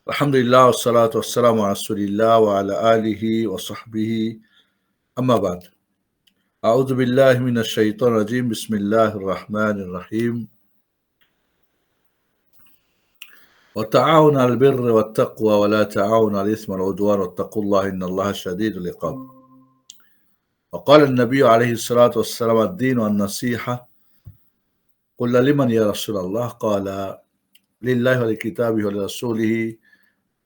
আলহামদুলিল্লাহ ওয়াসসালাতু ওয়াসসালামু আলা রাসূলিল্লাহ ওয়া আলা আলিহি ওয়া সাহবিহি আম্মা বাদ। আউযু বিল্লাহি মিনাশ শাইতানির রাজীম। বিসমিল্লাহির রাহমানির রাহিম। ওয়া তাআওয়ানু আলাল বিররি ওয়াত তাকওয়া ওয়া লা তাআওয়ানু আলাল ইসমি ওয়াল উদওয়ান ওয়াত্তাকুল্লাহা ইন্নাল্লাহা শাদীদুল ইকাব। وقال النبي عليه الصلاة والسلام الدين والنصيحة. قلنا لمن يا رسول الله؟ قال لله ولكتابه ولرسوله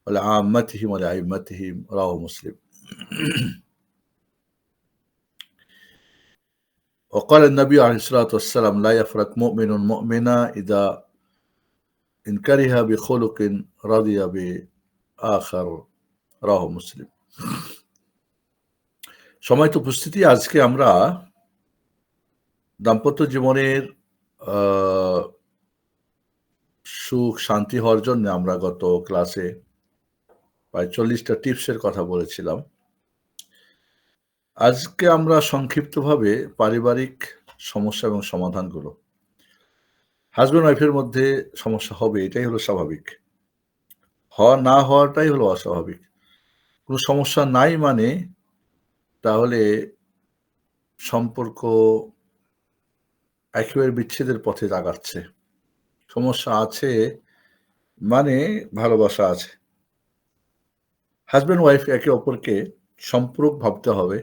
ولعامتهم ولأئمتهم. رواه مسلم. وقال النبي عليه الصلاة والسلام لا يفرق مؤمن مؤمنا إذا إن كره بخلق رضي بآخر. রাহু মুসলিম। সম্মানিত উপস্থিতি, আজকে আমরা দাম্পত্য জীবনের সুখ শান্তি হওয়ার জন্য আমরা গত ক্লাসে প্রায় 40টা টিপসের কথা বলেছিলাম। আজকে আমরা সংক্ষিপ্তভাবে পারিবারিক সমস্যা এবং সমাধানগুলো। হাজব্যান্ড ওয়াইফের মধ্যে সমস্যা হবে, এটাই হলো স্বাভাবিক। না হওয়াটাই হলো অস্বাভাবিক। কোনো সমস্যা নাই মানে তাহলে সম্পর্ক একেবারে বিচ্ছেদের পথে আগাচ্ছে। সমস্যা আছে মানে ভালোবাসা আছে। হাজব্যান্ড ওয়াইফ একে অপরকে সম্পূরক ভাবতে হবে।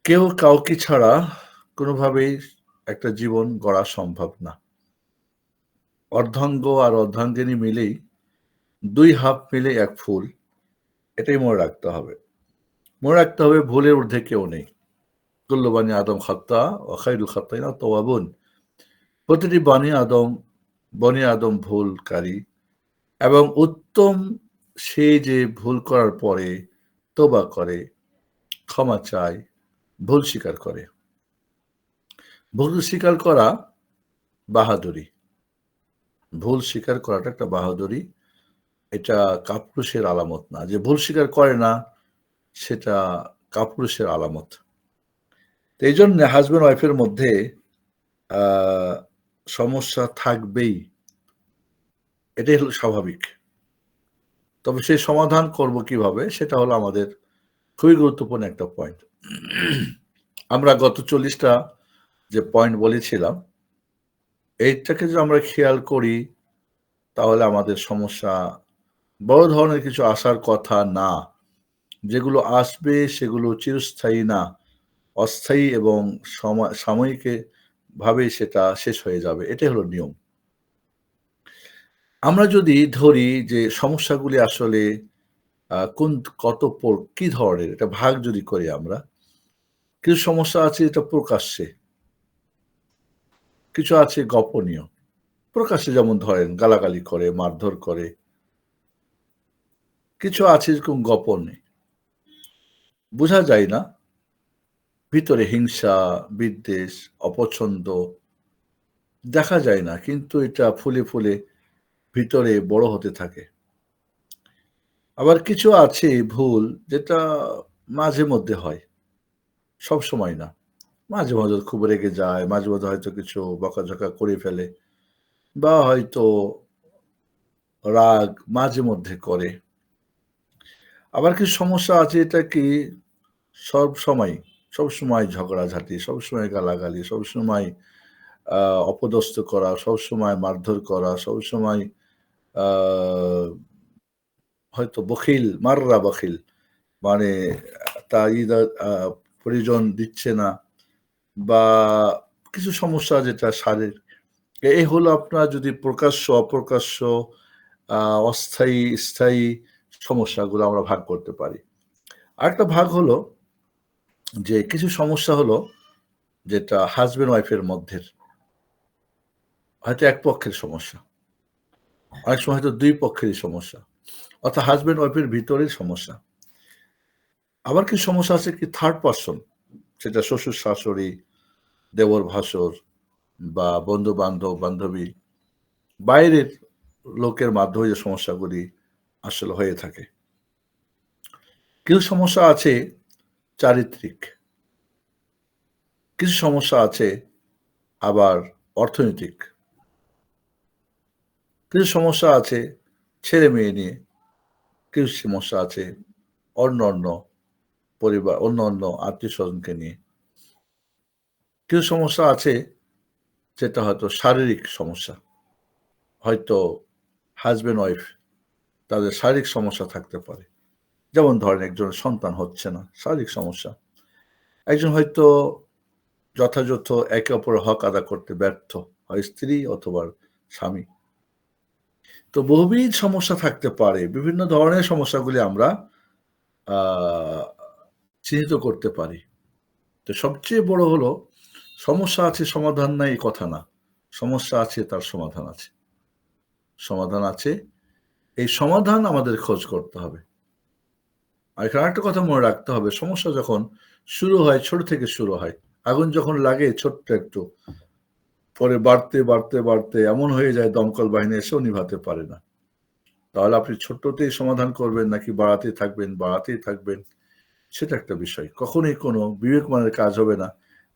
কেউ কাউকে ছাড়া কোনোভাবেই একটা জীবন গড়া সম্ভব না। অর্ধাঙ্গ আর অর্ধাঙ্গিনী মিলেই 2 হাত মিলে 1 ফুল। এটাই মনে রাখতে হবে। মনে রাখতে হবে ভুলের ঊর্ধ্বে কেউ নেই। কুল্লু বানি আদম খাত্তা ওয়া খায়রুল খাত্তাইনা তাওয়াবুন। প্রতিটি বনি আদম ভুলকারী এবং উত্তম সে যে ভুল করার পরে তওবা করে, ক্ষমা চায়, ভুল স্বীকার করে। ভুল স্বীকার করা বাহাদুরি। ভুল স্বীকার করাটা একটা বাহাদুরি। এটা কাপুরুষের আলামত না। যে ভুল স্বীকার করে না সেটা কাপুরুষের আলামত। তো এইজন্য হাসব্যান্ড ওয়াইফের মধ্যে সমস্যা থাকবেই। এটাই হলো স্বাভাবিক। তবে সেই সমাধান করব কিভাবে সেটা হলো আমাদের খুবই গুরুত্বপূর্ণ একটা পয়েন্ট। আমরা গত 40টা যে পয়েন্ট বলেছিলাম, এইটাকে যদি আমরা খেয়াল করি তাহলে আমাদের সমস্যা বড় ধরনের কিছু আসার কথা না। যেগুলো আসবে সেগুলো চিরস্থায়ী না, অস্থায়ী এবং সাময়িক ভাবেই সেটা শেষ হয়ে যাবে। এটাই হলো নিয়ম। আমরা যদি ধরি যে সমস্যাগুলি আসলে কি ধরনের এটা ভাগ যদি করি আমরা, কিছু সমস্যা আছে যেটা প্রকাশ্যে, কিছু আছে গোপনীয়। প্রকাশ্যে যেমন ধরেন গালাগালি করে, মারধর করে। কিছু আছে এরকম গোপনে। বোঝা যায় না। ভিতরে হিংসা, বিদ্বেষ, অপছন্দ দেখা যায় না। কিন্তু এটা ফুলে, ফুলে ভিতরে বড় হতে থাকে। আবার কিছু আছে ভুল যেটা মাঝে মধ্যে হয়। সবসময় না। মাঝে, মাঝে খুব রেগে যায়, মাঝে, মাঝে হয়তো কিছু বকাঝকা করে ফেলে বা হয়তো রাগ মাঝে মধ্যে করে। আবার কিছু সমস্যা আছে এটা কি সবসময় ঝগড়াঝাটি, সবসময় গালাগালি, সবসময় আ অপদস্থ করা, সবসময় মারধর করা, সবসময় আ হয়তো মাররা বখিল। মানে তার পরিজন দিচ্ছে না বা কিছু সমস্যা যেটা এই হলো আপনার যদি প্রকাশ্য, অপ্রকাশ্য, আ অস্থায়ী, স্থায়ী সমস্যাগুলো আমরা ভাগ করতে পারি। আরেকটা ভাগ হলো যে কিছু সমস্যা হলো যেটা হাসব্যান্ড ওয়াইফের মধ্যের। হয়তো এক পক্ষের সমস্যা। অনেক সময় হয়তো ২ পক্ষেরই সমস্যা। অর্থাৎ হাসব্যান্ড ওয়াইফের ভিতরের সমস্যা। আবার কিছু সমস্যা আছে কি থার্ড পারসন, সেটা শ্বশুর-শাশুড়ি, দেবর-ভাসুর বা বন্ধু-বান্ধব, বান্ধবী, বাইরের লোকের মাধ্যমে যে সমস্যাগুলি আসলে হয়ে থাকে। কিছু সমস্যা আছে চারিত্রিক। কিছু সমস্যা আছে আবার অর্থনৈতিক। কিছু সমস্যা আছে ছেলে মেয়ে নিয়ে কিছু সমস্যা আছে, অন্য পরিবার, অন্য আত্মীয়স্বজনকে নিয়ে। কিছু সমস্যা আছে যেটা হয়তো শারীরিক সমস্যা। হয়তো হাসব্যান্ড ওয়াইফ তাদের শারীরিক সমস্যা থাকতে পারে। যেমন ধরেন একজনের সন্তান হচ্ছে না, শারীরিক সমস্যা। একজন হয়তো যথাযথ একে অপরের হক আদা করতে ব্যর্থ, হয় স্ত্রী অথবা স্বামী। তো বহুবিধ সমস্যা থাকতে পারে। বিভিন্ন ধরনের সমস্যাগুলি আমরা আ চিহ্নিত করতে পারি। তো সবচেয়ে বড় হলো সমস্যা আছে সমাধান নাই এই কথা না। সমস্যা আছে তার সমাধান আছে। সমাধান আছে। এই সমাধান আমাদের খোঁজ করতে হবে। আর এখানে আরেকটা কথা মনে রাখতে হবে, সমস্যা যখন শুরু হয়, ছোট থেকে শুরু হয়। আগুন যখন লাগে ছোট্ট একটু, পরে বাড়তে এমন হয়ে যায় দমকল বাহিনী এসেও নিভাতে পারে না। তাহলে আপনি ছোট্টতেই সমাধান করবেন নাকি বাড়াতেই থাকবেন, সেটা একটা বিষয়। কখনোই কোনো বিবেকমানের কাজ হবে না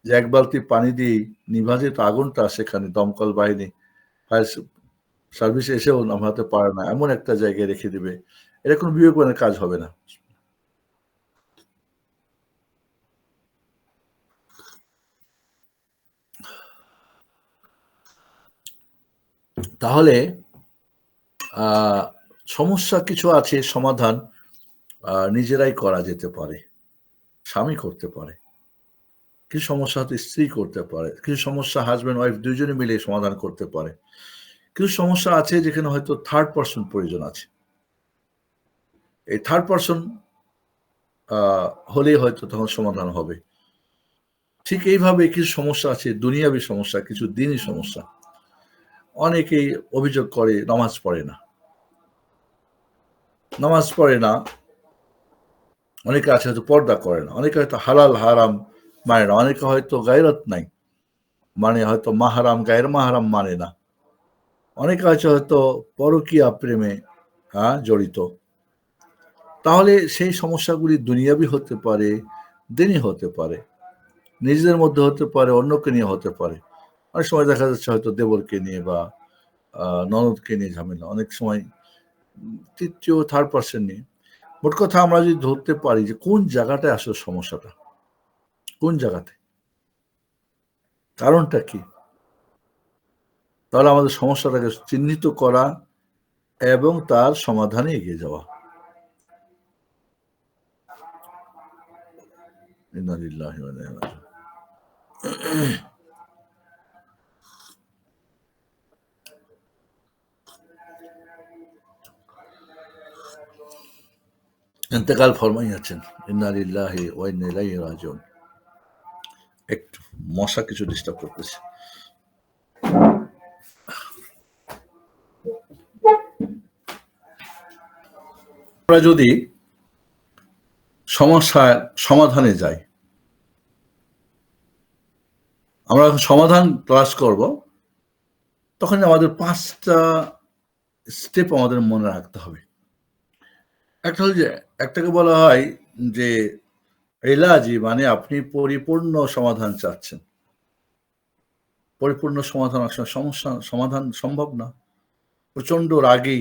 যে ১ বালতি পানি দিয়েই নিভা যেত আগুনটা, সেখানে দমকল বাহিনী, ফায়ার সার্ভিস এসেও নামাতে পারে না। এমন একটা জায়গায় রেখে দিবে। এটা কোনো বিবেকমানের কাজ হবে না। তাহলে আ সমস্যা কিছু আছে সমাধান নিজেরাই করা যেতে পারে। স্বামী করতে পারে। কিছু সমস্যা হয়তো স্ত্রী করতে পারে। কিছু সমস্যা হাসব্যান্ড ওয়াইফ ২ জনে মিলে সমাধান করতে পারে। কিছু সমস্যা আছে যেখানে হয়তো থার্ড পারসন প্রয়োজন আছে। এই থার্ড পারসন আ হলেই হয়তো তখন সমাধান হবে। ঠিক এইভাবে কিছু সমস্যা আছে দুনিয়াবী সমস্যা, কিছু দিনই সমস্যা। অনেকেই অভিযোগ করে নামাজ পড়ে না। নামাজ পড়ে না, অনেকে আছে হয়তো পর্দা করে না। অনেকে হয়তো হালাল হারাম মানে না। অনেকে হয়তো গায়রত নাই। মানে হয়তো মাহরাম, গায়ের মাহরাম মানে না। অনেকে আছে হয়তো পরকীয়া প্রেমে জড়িত। তাহলে সেই সমস্যাগুলি দুনিয়াবী হতে পারে, দিনই হতে পারে। নিজেদের মধ্যে হতে পারে, অন্যকে নিয়ে হতে পারে। অনেক সময় দেখা যাচ্ছে হয়তো দেবরকে নিয়ে বা ননদকে নিয়ে ঝামেলা। অনেক সময় ৩য়, থার্ড পারসন নিয়ে। মোট কথা আমরা যদি ধরতে পারি যে কোন জায়গাটায় আসলে সমস্যাটা, কোন জায়গাতে? কারণটা কি? তাহলে আমাদের সমস্যাটাকে চিহ্নিত করা এবং তার সমাধানে এগিয়ে যাওয়া। ইন্না লিল্লাহি ওয়া ইন্না ইলাইহি রাজিউন। ইন্তেকাল ফরমাইয়াছেন। ইন্না লিল্লাহি ওয়া ইন্না ইলাইহি রাজিউন। একটু মশা কিছু ডিস্টার্ব করতেছে। আমরা যদি সমস্যার সমাধানে যাই, আমরা যখন সমাধান ক্লাস করব, তখন আমাদের ৫ টা স্টেপ আমাদের মনে রাখতে হবে। একটা হলো যে, একটাকে বলা হয় যে এলাজি, মানে আপনি পরিপূর্ণ সমাধান চাচ্ছেন। পরিপূর্ণ সমাধান আসলে সমস্যা সমাধান সম্ভব না। প্রচন্ড রাগী,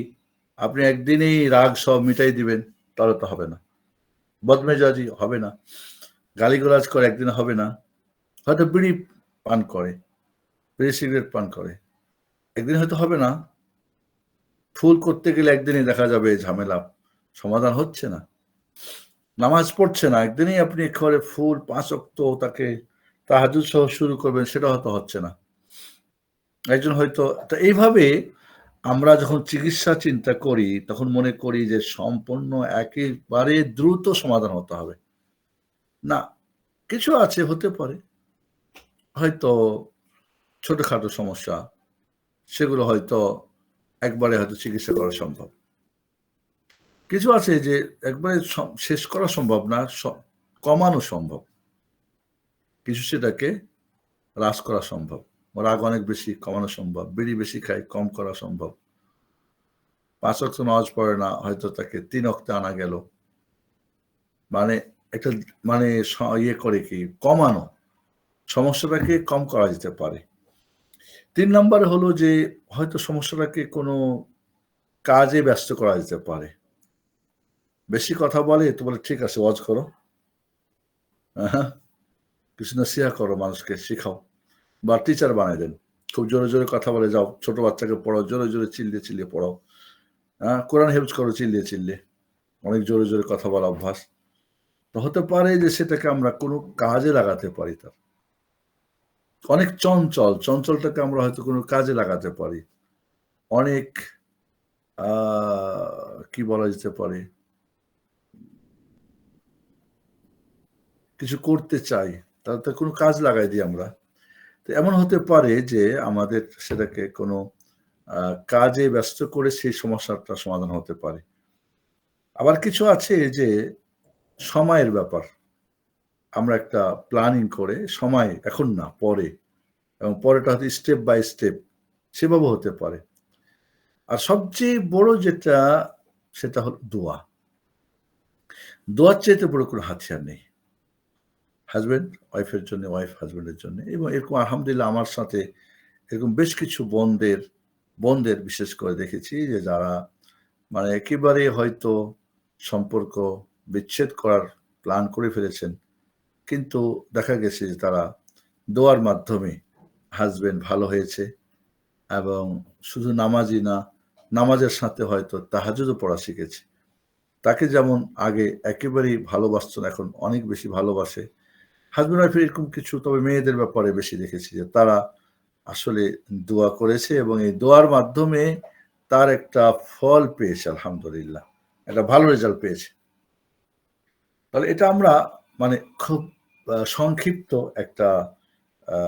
আপনি একদিনেই রাগ সব মিটাই দিবেন, তাহলে তো হবে না। বদমেজাজি হবে না। গালিগালাজ করে একদিনে হবে না। হয়তো বিড়ি পান করে, বিড়ি সিগারেট পান করে। একদিন হয়তো হবে না। ফুল করতে গেলে একদিনই দেখা যাবে ঝামেলা। সমাধান হচ্ছে না। নামাজ পড়ছে না, একদিনেই আপনি একেবারে ফুল ৫ ওয়াক্ত তাকে তাহাজ্জুদ সহ শুরু করবেন, সেটা হয়তো হচ্ছে না। একজন হয়তো তো এইভাবে আমরা যখন চিকিৎসা চিন্তা করি, তখন মনে করি যে সম্পূর্ণ একেবারে দ্রুত সমাধান হতে হবে। না, কিছু আছে হতে পারে। হয়তো ছোটখাটো সমস্যা, সেগুলো হয়তো একবারে হয়তো চিকিৎসা করা সম্ভব। কিছু আছে যে একবারে শেষ করা সম্ভব না, কমানো সম্ভব। কিছু সেটাকে হ্রাস করা সম্ভব। রাগ অনেক বেশি, কমানো সম্ভব। বিড়ি বেশি খায়, কম করা সম্ভব। ৫ ওয়াক্ত নামাজ পড়ে না, হয়তো তাকে ৩ ওয়াক্তে আনা গেল। মানে একটা মানে ইয়ে করে কি কমানো, সমস্যাটাকে কম করা যেতে পারে। ৩ নাম্বারে হলো যে হয়তো সমস্যাটাকে কোনো কাজে ব্যস্ত করা যেতে পারে। বেশি কথা বলে তো বলে ঠিক আছে ওয়াজ করো। হ্যাঁ, কিছু নসিহা করো, মানুষকে শিখাও বা টিচার বানায় দেন। খুব জোরে, জোরে কথা বলে যাও, ছোট বাচ্চাকে পড়াও, জোরে, জোরে চিল্লিয়ে, চিল্লিয়ে পড়াও। কোরআন হিফজ করো চিল্লিয়ে, চিল্লিয়ে। অনেক জোরে, জোরে কথা বলা অভ্যাস। তো হতে পারে যে সেটাকে আমরা কোনো কাজে লাগাতে পারি তার। অনেক চঞ্চল, চঞ্চলটাকে আমরা হয়তো কোনো কাজে লাগাতে পারি। অনেক আ কি বলা যেতে পারে? কিছু করতে চাই, তাহলে তো কোনো কাজ লাগাই দিই আমরা। তো এমন হতে পারে যে আমাদের সেটাকে কোনো আ কাজে ব্যস্ত করে সেই সমস্যাটার সমাধান হতে পারে। আবার কিছু আছে যে সময়ের ব্যাপার। আমরা একটা প্ল্যানিং করে সময় এখন না পরে এবং পরেটা হয়তো স্টেপ বাই স্টেপ সেভাবেও হতে পারে। আর সবচেয়ে বড় যেটা সেটা হলো দোয়া। দোয়ার চাইতে বড় কোনো হাতিয়ার নেই। হাসব্যান্ড ওয়াইফের জন্য, ওয়াইফ হাসব্যান্ডের জন্য এবং এরকম আলহামদুলিল্লাহ আমার সাথে এরকম বেশ কিছু বোনদের বিশেষ করে দেখেছি যে যারা মানে একেবারে হয়তো সম্পর্ক বিচ্ছেদ করার প্ল্যান করে ফেলেছেন। কিন্তু দেখা গেছে যে তারা দোয়ার মাধ্যমে হাসব্যান্ড ভালো হয়েছে এবং শুধু নামাজই না, নামাজের সাথে হয়তো তাহাজ্জুদও পড়া শিখেছে। তাকে যেমন আগে একেবারেই ভালোবাসত না, এখন অনেক বেশি ভালোবাসে। হাসব্যান্ড ওয়াইফ এরকম কিছু তবে মেয়েদের ব্যাপারে বেশি দেখেছি যে তারা আসলে দোয়া করেছে এবং এই দোয়ার মাধ্যমে তার একটা ফল পেয়েছে আলহামদুলিল্লাহ। একটা ভালো রেজাল্ট পেয়েছে। তাহলে এটা আমরা মানে খুব সংক্ষিপ্ত একটা আ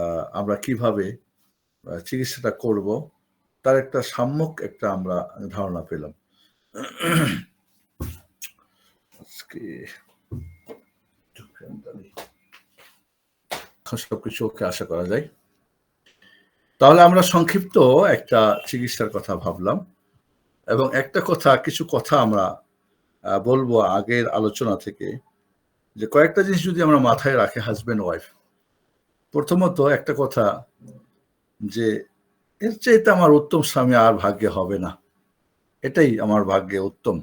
আমরা কিভাবে চিকিৎসাটা করব তার একটা সাম্যক একটা আমরা ধারণা পেলাম। আজকে সবকিছু ওকে আশা করা যায়। তাহলে আমরা সংক্ষিপ্ত একটা চিকিৎসার কথা ভাবলাম এবং একটা কথা কিছু কথা আমরা বলবো আগের আলোচনা থেকে যে কয়েকটা জিনিস যদি আমরা মাথায় রাখি হাসব্যান্ড ওয়াইফ। প্রথমত একটা কথা যে এর চাইতে আমার উত্তম স্বামী আর ভাগ্যে হবে না। এটাই আমার ভাগ্যে উত্তম,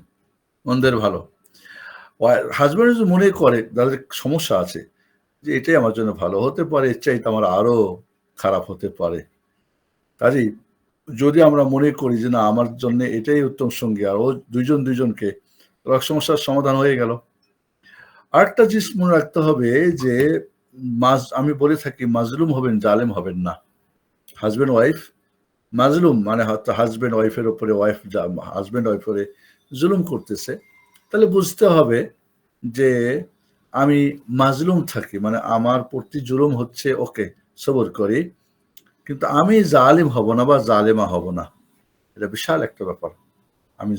মন্দের ভালো। হাসব্যান্ড যদি মনে করে তাদের সমস্যা আছে যে এটাই আমার জন্য ভালো হতে পারে, এর চাইতে আমার আরো খারাপ হতে পারে। কাজেই যদি আমরা মনে করি যে না আমার জন্য এটাই উত্তম সঙ্গী আর ও দুইজনকে সমস্যার সমাধান হয়ে গেল। আরেকটা জিনিস মনে রাখতে হবে যে আমি বলে থাকি মাজলুম হবেন, জালেম হবেন না। হাসব্যান্ড ওয়াইফ মাজলুম মানে হয়তো হাসব্যান্ড ওয়াইফের উপরে হাসব্যান্ড ওয়াইফের জুলুম করতেছে। তাহলে বুঝতে হবে যে আমি মাজলুম থাকি মানে আমার প্রতি জুলুম হচ্ছে ওকে সবর করি। কিন্তু আমি জালিম হব না বা জালেমা হব না। এটা বিশাল একটা ব্যাপার। আমি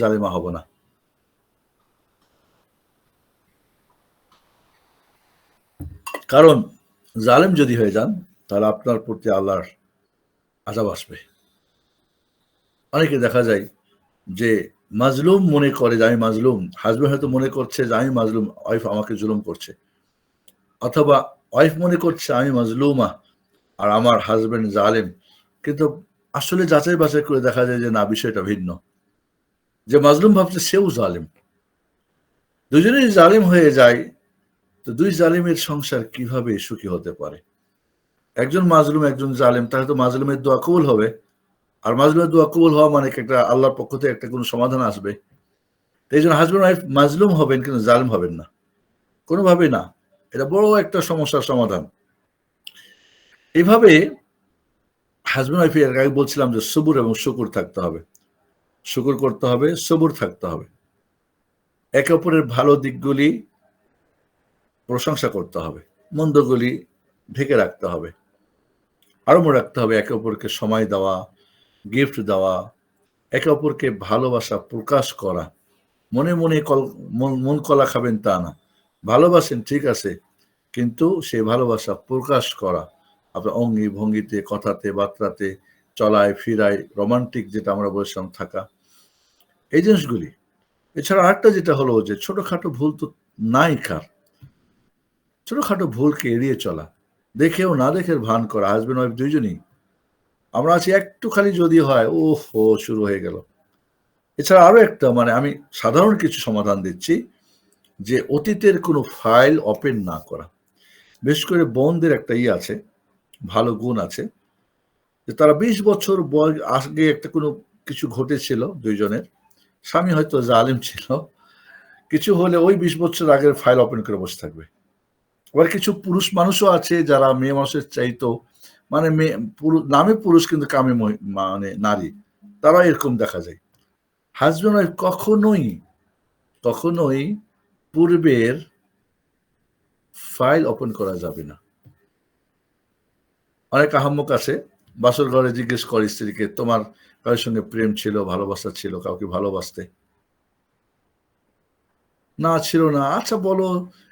জালেমা হব না। কারণ জালেম যদি হয়ে যান তাহলে আপনার প্রতি আল্লাহর আযাব আসবে। অনেকে দেখা যায় যে মাজলুম মনে করে যে আমি মাজলুম। হাসব্যান্ড হয়তো মনে করছে যে আমি মাজলুম, ওয়াইফ আমাকে জুলুম করছে। অথবা ওয়াইফ মনে করছে আমি মাজলুমা আর আমার হাসব্যান্ড জালেম। কিন্তু আসলে যাচাই বাছাই করে দেখা যায় যে না বিষয়টা ভিন্ন। যে মাজলুম ভাবছে সেও জালেম। দুজনেই জালেম হয়ে যায় তো দুই জালেমের সংসার কিভাবে সুখী হতে পারে? একজন মাজলুম, একজন জালেম তাহলে তো মাজলুমের দোয়া কবুল হবে। আর মাজলুমের দোয়া কবুল হওয়া মানে একটা আল্লাহর পক্ষ থেকে একটা কোনো সমাধান আসবে। তো এইজন্য হাসব্যান্ড ওয়াইফ মাজলুম হবেন কিন্তু জালেম হবেন না। কোনোভাবেই না। এটা বড় একটা সমস্যার সমাধান। এভাবে হাসব্যান্ড ওয়াইফ এর আগে বলছিলাম যে সবুর এবং শুকুর থাকতে হবে। শুকুর করতে হবে, সবুর থাকতে হবে। একে অপরের ভালো দিকগুলি প্রশংসা করতে হবে। মন্দগুলি ঢেকে রাখতে হবে। আরো মনে রাখতে হবে একে অপরকে সময় দেওয়া, গিফট দেওয়া, একে অপরকে ভালোবাসা প্রকাশ করা। মনে, মনে মন কলা খাবেন তা না। ভালোবাসেন ঠিক আছে, কিন্তু সেই ভালোবাসা প্রকাশ করা। আপনার অঙ্গি ভঙ্গিতে, কথাতে, বার্তাতে, চলায় ফিরায়, রোমান্টিক যেটা আমরা বলেছিলাম থাকা। এই জিনিসগুলি। এছাড়া আরেকটা যেটা হলো যে ছোটখাটো ভুল তো নাই কার। ছোটখাটো ভুলকে এড়িয়ে চলা। দেখেও না দেখে ভান করা হাসব্যান্ড ওয়াইফ দুইজনই। আমরা আছি একটু খালি যদি হয় ওহহো! শুরু হয়ে গেল। এছাড়া আরো একটা আমি সাধারণ কিছু সমাধান দিচ্ছি যে অতীতের কোনো ফাইল ওপেন না করা। বিশেষ করে বোনদের একটা আছে, ভালো গুণ আছে যে তারা ২০ বছর আগে একটা কোনো কিছু ঘটেছিল ২ জনের। স্বামী হয়তো জালিম ছিল। কিছু হলে ওই ২০ বছর আগের ফাইল ওপেন করে বসে থাকবে। আবার কিছু পুরুষ মানুষও আছে যারা মেয়ে মানুষের চাইতো মেয়ে নামে পুরুষ কিন্তু কামে নারী। তারা এরকম দেখা যায়। হাসব্যান্ড ওয়াইফ কখনোই পূর্বের ফাইল ওপেন করা যাবে না। অনেক আহাম্মক আছে, বাসর ঘরে জিজ্ঞেস করে স্ত্রীকে, তোমার কারোর সঙ্গে প্রেম ছিল, ভালোবাসা ছিল, কাউকে ভালোবাসতে? না, ছিল না। আচ্ছা বলো,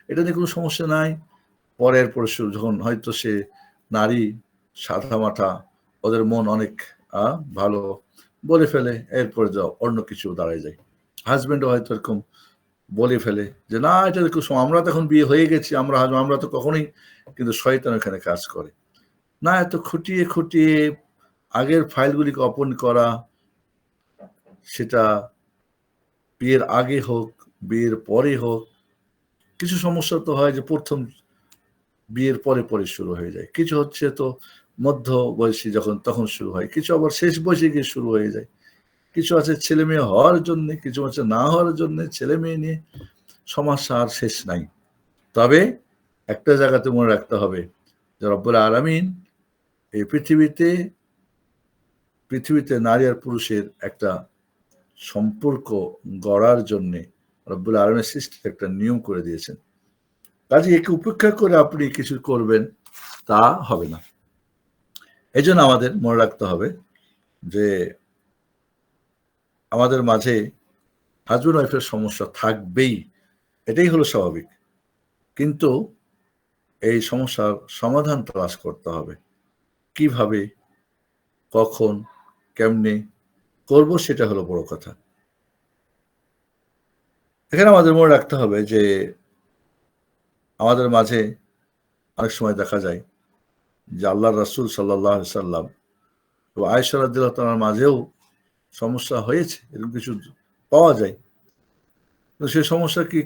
এটা নিয়ে কোনো সমস্যা নাই। পরের পরশু যখন হয়তো সে নারী সাদামাটা, ওদের মন অনেক ভালো, বলে ফেলে, এরপরে যাও অন্য কিছু দাঁড়ায় যায়। হাজব্যান্ডও হয়তো এরকম বলে ফেলে যে না, এটা আমরা তো এখন বিয়ে হয়ে গেছি, আমরা তো কখনোই, কিন্তু শয়তান এখানে কাজ করে। না, এত খুঁটিয়ে আগের ফাইলগুলিকে ওপেন করা, সেটা বিয়ের আগে হোক, বিয়ের পরে হোক। কিছু সমস্যা তো হয় যে প্রথম বিয়ের পরে শুরু হয়ে যায়। কিছু হচ্ছে তো মধ্য বয়সী তখন শুরু হয়। কিছু আবার শেষ বয়সে গিয়ে শুরু হয়ে যায়। কিছু আছে ছেলে-মেয়ে হওয়ার জন্যে, কিছু আছে না হওয়ার জন্যে। ছেলে-মেয়ে নিয়ে সমস্যা আর শেষ নাই। তবে একটা জায়গাতে মনে রাখতে হবে যে রব্বুল আলামিন এই পৃথিবীতে নারী আর পুরুষের একটা সম্পর্ক গড়ার জন্যে রব্বুল আলামিন সৃষ্টির একটা নিয়ম করে দিয়েছেন। কাজেই একে উপেক্ষা করে আপনি কিছু করবেন, তা হবে না। এজন্য আমাদের মনে রাখতে হবে যে আমাদের মাঝে হাসব্যান্ড ওয়াইফের সমস্যা থাকবেই। এটাই হলো স্বাভাবিক। কিন্তু এই সমস্যার সমাধান তালাশ করতে হবে। কিভাবে, কখন, কেমনে করব, সেটা হলো বড় কথা। এখানে আমাদের মনে রাখতে হবে যে আমাদের মাঝে অনেক সময় দেখা যায় যে আল্লাহর রাসূল সাল্লাল্লাহু আলাইহি সাল্লাম এবং আয়েশা রাদিয়াল্লাহু তাআলার মাঝেও সমস্যা হয়েছে। এরকম কিছু পাওয়া যায়। তো সেই সমস্যা কি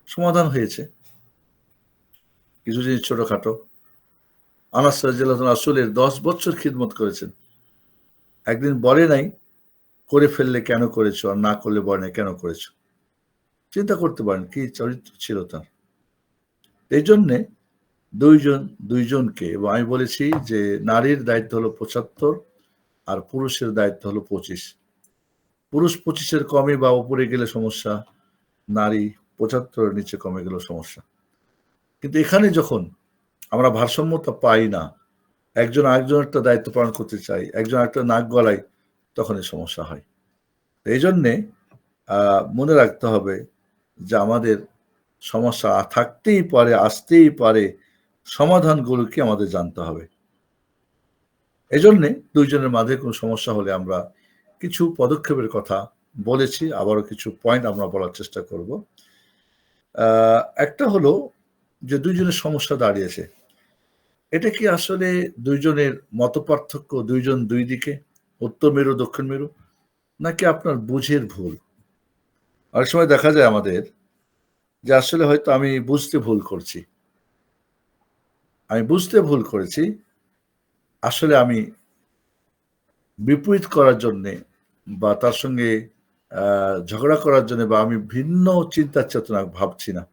সমাধান হয়েছে? কিছু জিনিস ছোটখাটো। আনাস রাদিয়াল্লাহু তাআলা রাসূলের ১০ বছর খিদমত করেছেন। একদিন বলে নাই, করে ফেললে কেন করেছো? আর না করলে বলে নাই কেন করেছো? চিন্তা করতে পারেন কি চরিত্র ছিল তার। এইজন্যে ২ জনকে, এবং আমি বলেছি যে নারীর দায়িত্ব হলো ৭৫ আর পুরুষের দায়িত্ব হলো ২৫। পুরুষ ২৫ এর কমে বা উপরে গেলে সমস্যা, নারী ৭৫ এর নিচে কমে গেলেও সমস্যা। কিন্তু এখানে যখন আমরা ভারসাম্যতা পাই না, একজন আরেকজনেরটা দায়িত্ব পালন করতে চাই, একজন আরেকটা নাক গলায়, তখনই সমস্যা হয়। এইজন্যে মনে রাখতে হবে যে আমাদের সমস্যা থাকতেই পারে, আসতেই পারে। সমাধানগুলো কি আমাদের জানতে হবে। এজন্যে ২ জনের মাঝে কোনো সমস্যা হলে আমরা কিছু পদক্ষেপের কথা বলেছি। আবারও কিছু পয়েন্ট আমরা বলার চেষ্টা করব। একটা হলো যে ২ জনের সমস্যা দাঁড়িয়েছে। এটা কি আসলে ২ জনের মতপার্থক্য, ২ জন ২ দিকে, উত্তর মেরু, দক্ষিণ মেরু, নাকি আপনার বুঝের ভুল? অনেক সময় দেখা যায় আমাদের যে আসলে হয়তো আমি বুঝতে ভুল করছি। আমি বুঝতে ভুল করেছি। আসলে আমি বিপরীত করার জন্যে বা তার সঙ্গে ঝগড়া করার জন্যে, বা আমি ভিন্ন চিন্তা চেতনা ভাবছি না।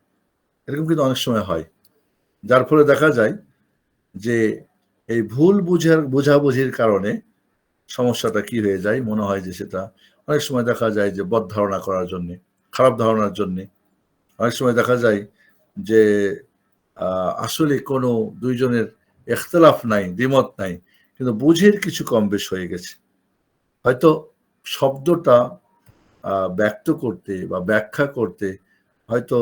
এরকম কিন্তু অনেক সময় হয়। যার ফলে দেখা যায় যে এই ভুল বোঝাবুঝির কারণে সমস্যাটা কি হয়ে যায়, মনে হয় যে সেটা অনেক সময় দেখা যায় যে বদ ধারণা করার জন্যে, খারাপ ধারণার জন্যে। অনেক সময় দেখা যায় যে আসলে কোনো ২ জনের ইখতিলাফ নাই, দ্বিমত নাই। কিন্তু বুঝের কিছু কম বেশ হয়ে গেছে। হয়তো শব্দটা ব্যক্ত করতে বা ব্যাখ্যা করতে হয়তো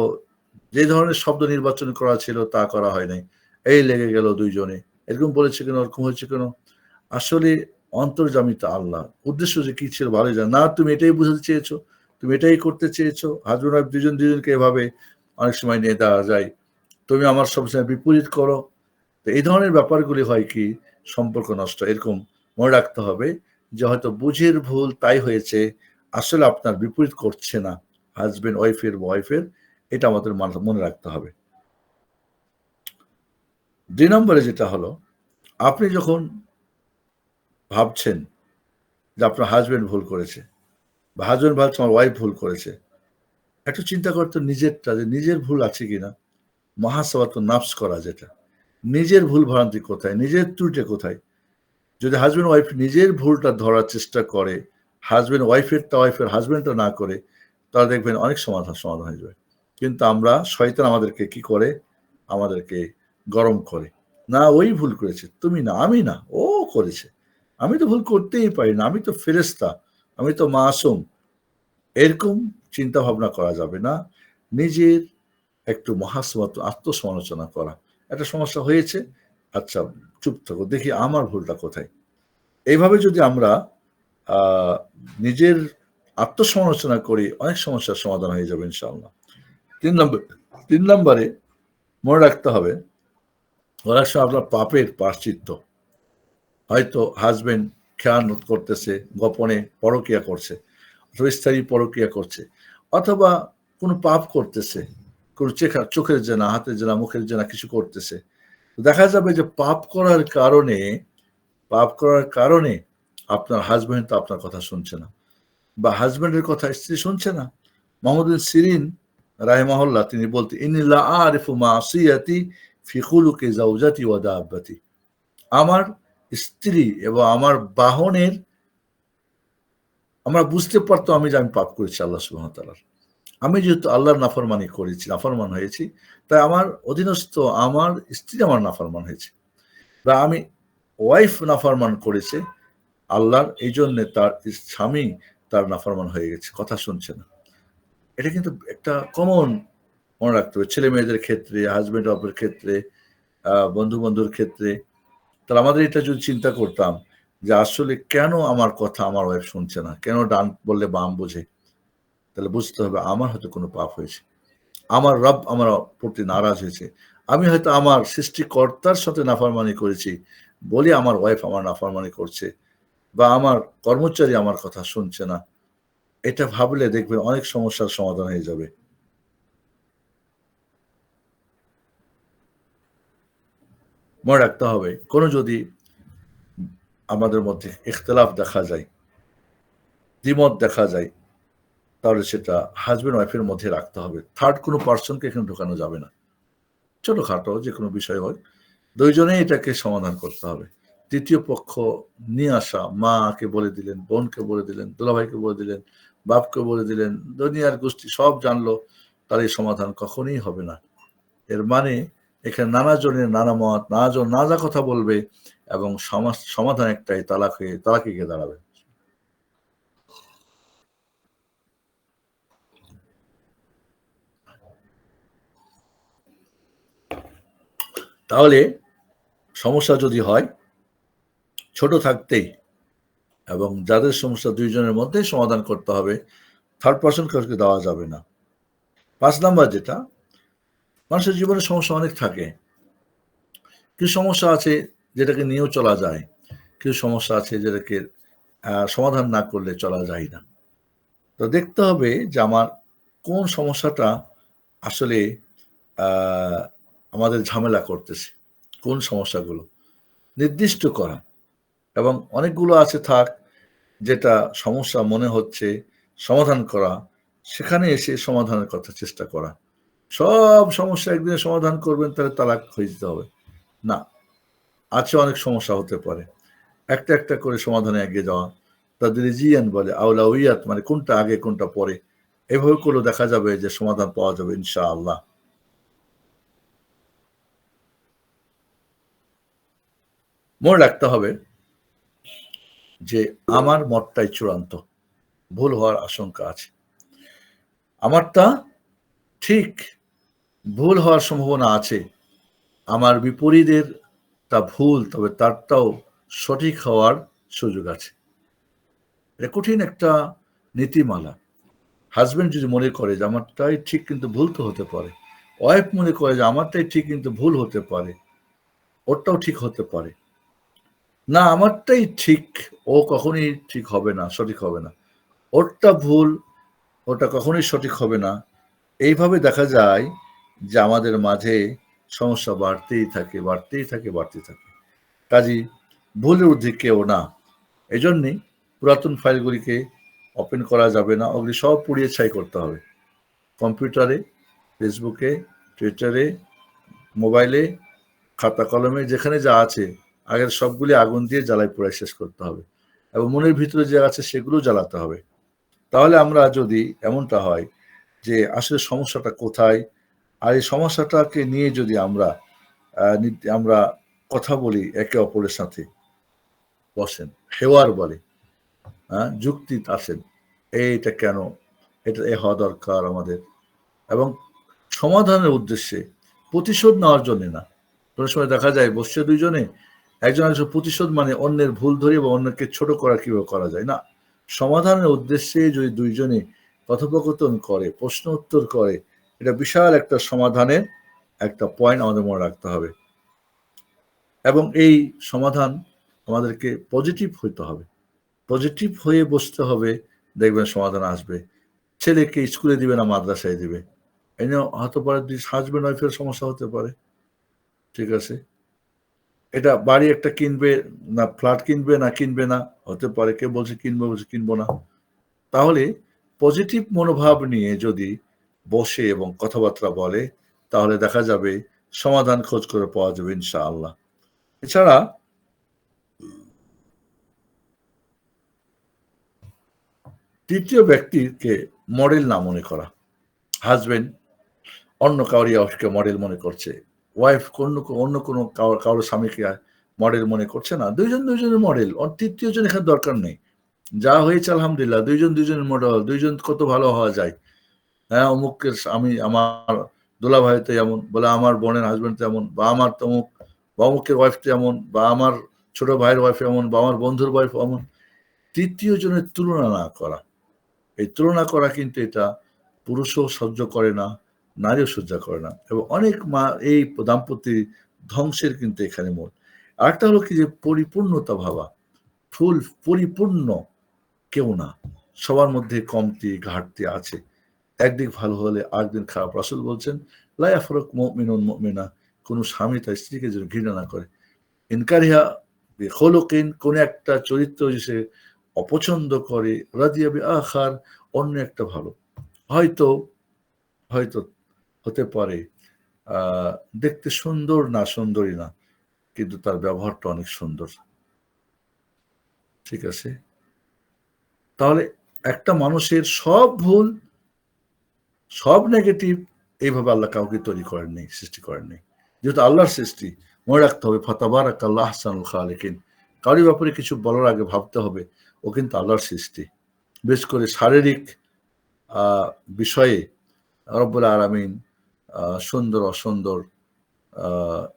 যে ধরনের শব্দ নির্বাচন করা ছিল তা করা হয় নাই। এই লেগে গেল ২ জনে। এরকম বলেছে কেন? ওরকম হয়েছে কেন? আসলে অন্তর্যামী তো আল্লাহ। উদ্দেশ্য যে কি ছিল ভালোই জানে। না, তুমি এটাই বুঝাতে চেয়েছো, তুমি এটাই করতে চেয়েছো। হাসব্যান্ড ওয়াইফ ২ জন ২ জনকে এভাবে অনেক সময় নিয়ে দেওয়া যায়। তুমি আমার সবসময় বিপরীত করো। তো এই ধরনের ব্যাপারগুলি হয় কি সম্পর্ক নষ্ট। এরকম মনে রাখতে হবে যে হয়তো বুঝের ভুল তাই হয়েছে, আসলে আপনার বিপরীত করছে না হাজবেন্ড ওয়াইফের, এটা আমাদের মনে রাখতে হবে। ২ নম্বরে যেটা হলো, আপনি যখন ভাবছেন যে আপনার হাজবেন্ড ভুল করেছে বা হাজবেন্ড ভাবছে আমার ওয়াইফ ভুল করেছে, একটু চিন্তা করতো নিজেরটা, যে নিজের ভুল আছে কিনা। মুহাসাবাতুন নাফস করা যেটা। নিজের ভুল ভ্রান্তি কোথায়? নিজের ত্রুটি কোথায়? যদি হাসব্যান্ড ওয়াইফ নিজের ভুলটা ধরার চেষ্টা করে, হাসব্যান্ড ওয়াইফের হাসব্যান্ডটা না করে, তাহলে দেখবেন অনেক সমাধান হয়ে যাবে। কিন্তু আমরা শয়তান আমাদেরকে কি করে? আমাদেরকে গরম করে। না ওই ভুল করেছে, তুমি না, আমি না, ও করেছে। আমি তো ভুল করতেই পারি না, আমি তো ফেরেশতা, আমি তো মাসুম। এরকম চিন্তা ভাবনা করা যাবে না। নিজের একটু আত্মসমালোচনা করা। একটা সমস্যা হয়েছে, আচ্ছা চুপ থাকো, দেখি আমার ভুলটা কোথায়? এইভাবে যদি আমরা আ নিজের আত্মসমালোচনা করি, অনেক সমস্যার সমাধান হয়ে যাবে ইনশাআল্লাহ। ৩ নম্বর ৩ নম্বরে মনে রাখতে হবে, অনেক সময় আপনার পাপের প্রায়শ্চিত্ত। হয়তো হাসব্যান্ড খেয়ানত করতেছে, গোপনে পরকীয়া করছে, অথবা স্ত্রী পরকীয়া করছে, অথবা কোনো পাপ করতেছে, কোনো চোখের জেনা, হাতের জেনা, মুখের জেনা কিছু করতেছে। দেখা যাবে যে পাপ করার কারণে আপনার হাসব্যান্ড তো আপনার কথা শুনছে না, বা হাসব্যান্ডের কথা স্ত্রী শুনছে না। মোহাম্মদ বিন সিরিন রাহিমাহুল্লাহ তিনি বলতেন, ইন্নী লা আরিফু মাসিয়াতি ফি খুলুকি যাওজাতি ওয়া দাব্বাতি। আমার স্ত্রী এবং আমার বাহনের, আমরা বুঝতে পারতাম আমি যে আমি পাপ করেছি আল্লাহ সুবহানাহু ওয়া তাআলার। আমি যেহেতু আল্লাহর নাফরমান হয়েছি, তাই আমার অধীনস্থ আমার স্ত্রী আমার নাফরমান হয়েছে। বা আমি ওয়াইফ নাফরমান করেছে আল্লাহর, এইজন্যে তার স্বামী তার নাফরমান হয়ে গেছে, কথা শুনছে না। এটা কিন্তু একটা কমন মনে রাখতে হবে ছেলে-মেয়েদের ক্ষেত্রে, হাসব্যান্ড ওয়াইফের ক্ষেত্রে, বন্ধু-বান্ধবের ক্ষেত্রে। তাহলে আমাদের এটা যদি চিন্তা করতাম যে আসলে কেন আমার কথা আমার ওয়াইফ শুনছে না? কেন ডান বললে বাম বোঝে? তাহলে বুঝতে হবে আমার হয়তো কোনো পাপ হয়েছে। আমার রব আমার প্রতি নারাজ হয়েছে। আমি হয়তো আমার সৃষ্টিকর্তার সাথে নাফরমানি করেছি বলে আমার ওয়াইফ আমার নাফরমানি করছে, বা আমার কর্মচারী আমার কথা শুনছে না। এটা ভাবলে দেখবেন অনেক সমস্যার সমাধান হয়ে যাবে। মনে রাখতে হবে, কোনো যদি আমাদের মধ্যে ইখতিলাফ দেখা যায়, দ্বিমত দেখা যায়, তাহলে সেটা হাসব্যান্ড ওয়াইফের মধ্যে রাখতে হবে। থার্ড কোনো পারসনকে এখানে ঢোকানো যাবে না। ছোটখাটো যেকোনো বিষয় হয়, ২ জনেই এটাকে সমাধান করতে হবে। ৩য় পক্ষ নিয়ে আসা, মাকে বলে দিলেন, বোনকে বলে দিলেন, দুলাভাইকে বলে দিলেন, বাপকে বলে দিলেন, দুনিয়ার গোষ্ঠী সব জানলো, তার এই সমাধান কখনোই হবে না। এর মানে এখানে নানা জনের নানা মত, নানা জন নানা কথা বলবে, এবং সমাধান একটাই, তালাকে গিয়ে দাঁড়াবে। তাহলে সমস্যা যদি হয়, ছোট থাকতেই, এবং যাদের সমস্যা ২ জনের মধ্যেই সমাধান করতে হবে, থার্ড পারসন কাউকে দেওয়া যাবে না। ৫ নাম্বার যেটা, মানুষের জীবনে সমস্যা অনেক থাকে। কিছু সমস্যা আছে যেটাকে নিয়েও চলা যায়। কিছু সমস্যা আছে যেটাকে সমাধান না করলে চলা যায় না। তো দেখতে হবে যে আমার কোন সমস্যাটা আসলে আ আমাদের ঝামেলা করতেছে। কোন সমস্যাগুলো? নির্দিষ্ট করা, এবং অনেকগুলো আছে যেটা সমস্যা মনে হচ্ছে সমাধান করা, সেখানে এসে সমাধানের কথা চেষ্টা করা। সব সমস্যা একদিনে সমাধান করবেন তাহলে তালাক হয়ে যেতে হবে। না, আছে অনেক সমস্যা হতে পারে। একটা করে সমাধানে এগিয়ে যাওয়া। তাদরিজিয়ান বলে, আওলাউইয়াত মানে কোনটা আগে কোনটা পরে। এভাবে করলেও দেখা যাবে যে সমাধান পাওয়া যাবে ইনশাআল্লাহ। মনে রাখতে হবে যে আমার মতটাই চূড়ান্ত। ভুল হওয়ার আশঙ্কা আছে। আমারটা ঠিক, ভুল হওয়ার সম্ভাবনা আছে। আমার বিপরীতের তা ভুল, তবে তারটাও সঠিক হওয়ার সুযোগ আছে। এটা কঠিন একটা নীতিমালা। হাসব্যান্ড যদি মনে করে যে আমারটাই ঠিক কিন্তু ভুল তো হতে পারে। ওয়াইফ মনে করে যে আমারটাই ঠিক কিন্তু ভুল হতে পারে। ওরটাও ঠিক হতে পারে। না আমারটাই ঠিক, ও কখনোই ঠিক হবে না, সঠিক হবে না। ওরটা ভুল, ওটা কখনোই সঠিক হবে না। এইভাবে দেখা যায় যে আমাদের মাঝে সমস্যা বাড়তেই থাকে, বাড়তেই থাকে, বাড়তেই থাকে। কাজেই ভুলের ঊর্ধ্বে কেউ না। এজন্যেই পুরাতন ফাইলগুলিকে ওপেন করা যাবে না। ওগুলি সব পুড়িয়ে ছাই করতে হবে। কম্পিউটারে, ফেসবুকে, টুইটারে, মোবাইলে, খাতা কলমে যেখানে যা আছে আগের সবগুলি আগুন দিয়ে জ্বালায় পোড়ায় শেষ করতে হবে। এবং মনের ভিতরে যা আছে সেগুলো জ্বালাতে হবে। তাহলে আমরা যদি এমনটা হয় যে আসলে সমস্যাটা কোথায়? আর এই সমস্যাটাকে নিয়ে যদি আমরা কথা বলি একে অপরের সাথে, বসেন, হেওয়ার বলে, যুক্তিতে আসেন। এইটা কেন? এটা হওয়া দরকার আমাদের। এবং সমাধানের উদ্দেশ্যে, প্রতিশোধ নেওয়ার জন্যে না। কোন সময় দেখা যায় বসছে ২ জনে, একজন আরেকজন প্রতিশোধ মানে অন্যের ভুল ধরে বা অন্যকে ছোট করা কিভাবে করা যায়, না। সমাধানের উদ্দেশ্যে যদি ২ জনে কথোপকথন করে, প্রশ্ন উত্তর করে, এটা বিশাল একটা সমাধানের একটা পয়েন্ট আমাদের মনে রাখতে হবে। এবং এই সমাধান আমাদেরকে পজিটিভ হইতে হবে। পজিটিভ হয়ে বসতে হবে, দেখবেন সমাধান আসবে। ছেলেকে স্কুলে দিবে না মাদ্রাসায় দিবে। এই নিয়ে হতে পারে হাসব্যান্ড ওয়াইফের সমস্যা হতে পারে। ঠিক আছে? এটা বাড়ি একটা কিনবে না ফ্ল্যাট কিনবে না কিনবে না হতে পারে। কেউ বলছে কিনবো, বলছে কিনবো না। তাহলে পজিটিভ মনোভাব নিয়ে যদি বসে এবং কথাবার্তা বলে, তাহলে দেখা যাবে সমাধান খোঁজ করে পাওয়া যাবে ইনশাআল্লাহ। এছাড়া ৩য় ব্যক্তিকে মডেল না মনে করা। হাসব্যান্ড অন্য কাউরি ওয়াইফকে মডেল মনে করছে। ওয়াইফ অন্য কোনো কারো স্বামীকে মডেল মনে করছে না। ২ জন ২ জনের মডেল। ৩য় জন এখানে দরকার নেই। যা হয়েছে আলহামদুলিল্লাহ। ২ জন ২ জনের মডেল। ২ জন কত ভালো হওয়া যায়। হ্যাঁ, অমুকের আমি আমার দুলাভাই তো এমন, বলে আমার বোনের হাসব্যান্ড তো এমন, বা আমার তমুক, বা অমুকের ওয়াইফ তো এমন, বা আমার ছোট ভাইয়ের ওয়াইফ এমন, বা আমার বন্ধুর ওয়াইফ এমন। ৩য় জনের তুলনা না করা। এই তুলনা করা কিন্তু এটা পুরুষও সহ্য করে না, নারীও সহ্য করে না। এবং অনেক এই দাম্পত্য ধ্বংসের কিন্তু এখানে মূল। আরেকটা হলো কি যে পরিপূর্ণতা ভাবা। ফুল পরিপূর্ণ কেউ না। সবার মধ্যে কমতি, ঘাটতি আছে। একদিক ভালো হলে আরেকদিন খারাপ। রাসূল বলছেন, "লা ইয়াফরুক মুমিনুন মুমিনা।" কোন স্বামী তার স্ত্রীকে যেন ঘৃণা না করে। ইন কারিহা বিখুলুকিন, কোন একটা চরিত্র যে সে অপছন্দ করে, রাদিয়া বিআখার, অন্য একটা ভালো। হয়তো, হয়তো হতে পারে আ দেখতে সুন্দর না সুন্দরী না, কিন্তু তার ব্যবহারটা অনেক সুন্দর। ঠিক আছে? তাহলে একটা মানুষের সব ভুল, সব নেগেটিভ, এইভাবে আল্লাহ কাউকে তৈরি করেননি, সৃষ্টি করেননি। যেহেতু আল্লাহর সৃষ্টি, মনে রাখতে হবে ফাতাবারাকাল্লাহু আহসানুল খালিকিন। কারো ব্যাপারে কিছু বলার আগে ভাবতে হবে, ও কিন্তু আল্লাহর সৃষ্টি। বিশেষ করে শারীরিক আ বিষয়ে রব্বুল আলামিন সুন্দর অসুন্দর আ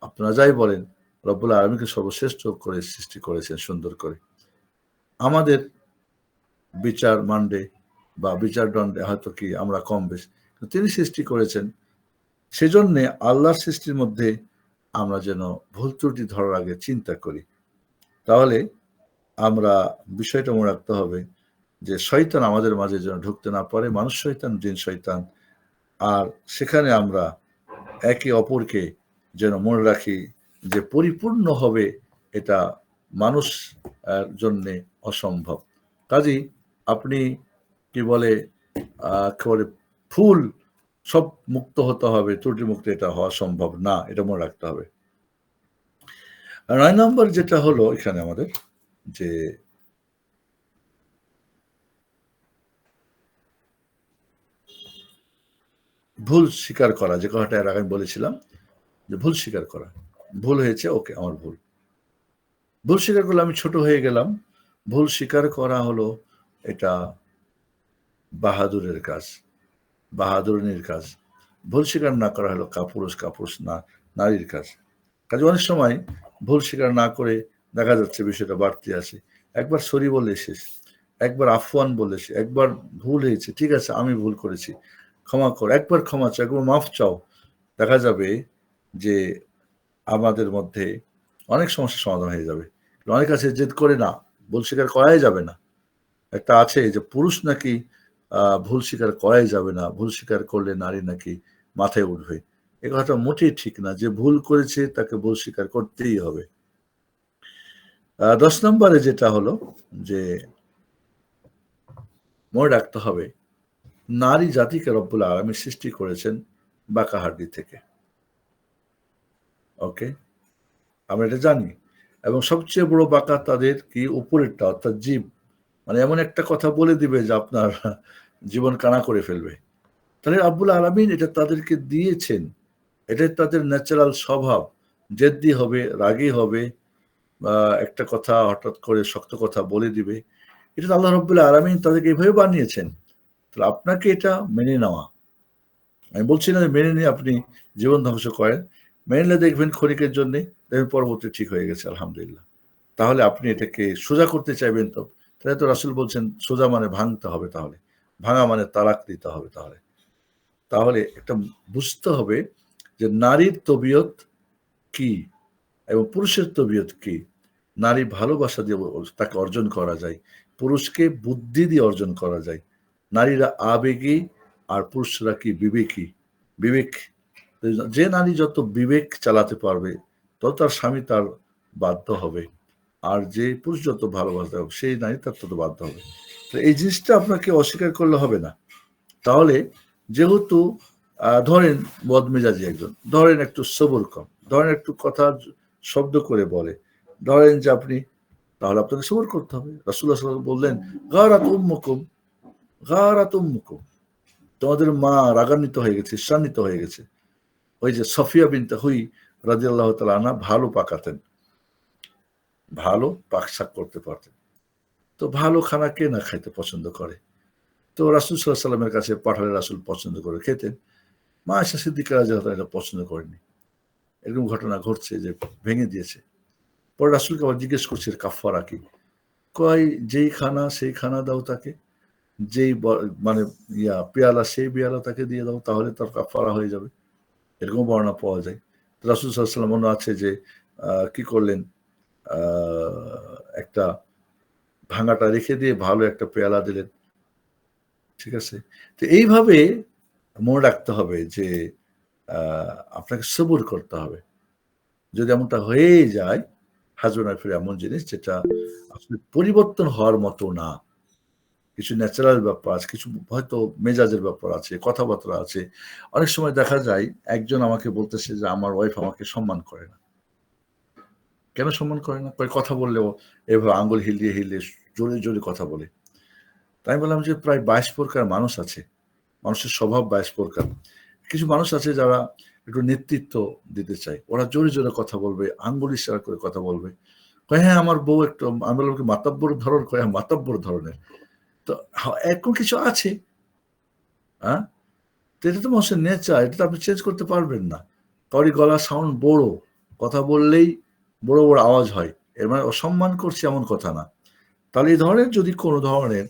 আপনারা যাই বলেন, রব্বুল আলামিনকে সর্বশ্রেষ্ঠ করে সৃষ্টি করেছেন সুন্দর করে। আমাদের বিচার মান্ডে বা বিচার দণ্ডে হয়তো কি আমরা কম বেশ। তিনি সৃষ্টি করেছেন। সেজন্যে আল্লাহর সৃষ্টির মধ্যে আমরা যেন ভুল ত্রুটি ধরার আগে চিন্তা করি। তাহলে আমরা বিষয়টা মনে রাখতে হবে যে শয়তান আমাদের মাঝে যেন ঢুকতে না পারে। মানুষ শয়তান, জিন শয়তান। আর সেখানে আমরা একে অপরকে যেন মনে রাখি যে পরিপূর্ণ হবে এটা মানুষ জন্যে অসম্ভব। কাজেই আপনি কি বলে কি বলে ফুল সব মুক্ত হতে হবে, ত্রুটিমুক্ত এটা হওয়া সম্ভব না। এটা মনে রাখতে হবে। ৯ নম্বর যেটা হলো এখানে আমাদের যে ভুল স্বীকার করা, যে কথাটা এর আগে আমি বলেছিলাম যে ভুল স্বীকার করা। ভুল হয়েছে, ওকে আমার ভুল। ভুল স্বীকার করলে আমি ছোট হয়ে গেলাম। ভুল স্বীকার করা হলো এটা বাহাদুরের কাজ, বাহাদুরিনীর কাজ। ভুল স্বীকার না করা হলো কাপুরুষ না নারীর কাজ। কাজে অনেক সময় ভুল স্বীকার না করে দেখা যাচ্ছে বিষয়টা বাড়তে আসে। একবার সরি বললে শেষ। একবার আফওয়ান বললে শেষ। একবার ভুল হয়েছে। ঠিক আছে, আমি ভুল করেছি। ক্ষমা করো। একবার ক্ষমা চাও, একবার মাফ চাও। দেখা যাবে যে আমাদের মধ্যে অনেক সমস্যার সমাধান হয়ে যাবে। অনেক আছে জেদ করে না, ভুল স্বীকার করাই যাবে না। একটা আছে যে পুরুষ নাকি ভুল স্বীকার করাই যাবে না। ভুল স্বীকার করলে নারী নাকি মাথায় উঠবে। এ কথাটা মোটেই ঠিক না। যে ভুল করেছে তাকে ভুল স্বীকার করতেই হবে। ১০ নম্বরে যেটা হলো যে মনে রাখতে হবে নারী জাতিকে রব্বুল আলামিন সৃষ্টি করেছেন বাঁকা হাড্ডি থেকে। ওকে? আমরা এটা জানি। এবং সবচেয়ে বড় বাঁকা তাদের কি উপরেরটা অর্থাৎ জিভ। মানে এমন একটা কথা বলে দিবে যে আপনার জীবন কানা করে ফেলবে। তাহলে রব্বুল আলামিন এটা তাদেরকে দিয়েছেন। এটাই তাদের ন্যাচারাল স্বভাব। জেদ্দি হবে, রাগী হবে বা একটা কথা হঠাৎ করে শক্ত কথা বলে দিবে। এটা তো আল্লাহ রাব্বুল আলামিন তাদেরকে এভাবে বানিয়েছেন। তাহলে আপনাকে এটা মেনে নেওয়া। আমি বলছি না যে মেনে নিয়ে আপনি জীবন ধ্বংস করেন। মেনে নিলে দেখবেন ক্ষণিকের জন্যে, দেখবেন পরবর্তী ঠিক হয়ে গেছে আলহামদুলিল্লাহ। তাহলে আপনি এটাকে সোজা করতে চাইবেন তো। তাহলে তো রাসূল বলছেন সোজা মানে ভাঙতে হবে তাহলে। ভাঙা মানে তালাক দিতে হবে তাহলে। তাহলে একটা বুঝতে হবে যে নারীর তবিয়ত কি এবং পুরুষের তবিয়ত কি। নারী ভালোবাসা দিয়ে তাকে অর্জন করা যায়। পুরুষকে বুদ্ধি দিয়ে অর্জন করা যায়। নারীরা আবেগী আর পুরুষরা কি বিবেকী। বিবেক যে নারী যত বিবেক চালাতে পারবে তত তার স্বামী তার বাধ্য হবে। আর যে পুরুষ যত ভালোবাসতে হবে সেই নারী তার তত বাধ্য হবে। তো এই জিনিসটা আপনাকে অস্বীকার করলে হবে না। তাহলে যেহেতু ধরেন বদমেজাজি একজন, ধরেন একটু সবুর কম, ধরেন একটু কথা শব্দ করে বলে, ধরেন যে আপনি তাহলে আপনাকে সবর করতে হবে। রাসূলুল্লাহ সাল্লাল্লাহু আলাইহি ওয়াসাল্লাম বললেন, "গারাত উম্মুকুম, গারাত উম্মুকুম।" তোমাদের মা রাগান্বিত হয়ে গেছে, ঈর্ষান্বিত হয়ে গেছে। ওই যে সফিয়া বিনতে হুই রাদিয়াল্লাহু তাআলা আনহা ভালো পাকাতেন। ভালো পাক-শাক করতে পারতেন। তো ভালো খানা কে না খাইতে পছন্দ করে? তো রাসূল সাল্লাল্লাহু আলাইহি ওয়াসাল্লামের কাছে পাঠালে রাসূল পছন্দ করে খেতেন। মা আয়েশা সিদ্দিকা রাদিয়াল্লাহু তাআলা এটা পছন্দ করেননি। এরকম ঘটনা ঘটছে যে ভেঙে দিয়েছে। পরে রাসূলকে আবার জিজ্ঞেস করছে এর কাফফারা কি? কয় যেই খানা সেই খানা দাও তাকে। যেই মানে পেয়ালা সেই পেয়ালা তাকে দিয়ে দাও তাহলে তার কাফারা হয়ে যাবে। এরকম বর্ণনা পাওয়া যায়। রাসূল সাল্লাল্লাহু আলাইহি ওয়াসাল্লাম মনে আছে যে কি করলেন আ একটা ভাঙাটা রেখে দিয়ে ভালো একটা পেয়ালা দিলেন। ঠিক আছে? তো এইভাবে মনে রাখতে হবে যে আ আপনাকে সবুর করতে হবে। যদি এমনটা হয়েই যায়, হাসব্যান্ড ওয়াইফ এর এমন জিনিস যেটা আসলে পরিবর্তন হওয়ার মতো না। কিছু ন্যাচারাল ব্যাপার আছে, কিছু হয়তো মেজাজের ব্যাপার আছে, কথাবার্তা আছে। অনেক সময় দেখা যায় একজন আমাকে বলতেছে যে, "আমার ওয়াইফ আমাকে সম্মান করে না।" কেন সম্মান করে না? কয় কথা বললেও এভাবে আঙ্গুল হিলিয়ে, হিলিয়ে জোরে, জোরে কথা বলে। তো আমি বললাম যে, "প্রায় ২২ প্রকার মানুষ আছে। মানুষের স্বভাব ২২ প্রকার। কিছু মানুষ আছে যারা একটু নেতৃত্ব দিতে চায়। ওরা জোরে, জোরে কথা বলবে, আঙ্গুল ইশারা করে কথা বলবে। কয়, "হ্যাঁ, আমার বউ একটু" আমি বললাম কি মাতব্বর ধরন? কয়, "হ্যাঁ, মাতব্বর ধরনের।" তো এরকম কিছু আছে। হ্যাঁ? তো এটা তো মানুষের নেচার। এটা তো আপনি চেঞ্জ করতে পারবেন না। কারোরই গলার সাউন্ড বড়। কথা বললেই বড়, বড় আওয়াজ হয়। এর মানে অসম্মান করছি এমন কথা না। তাহলে এই ধরনের যদি কোন ধরনের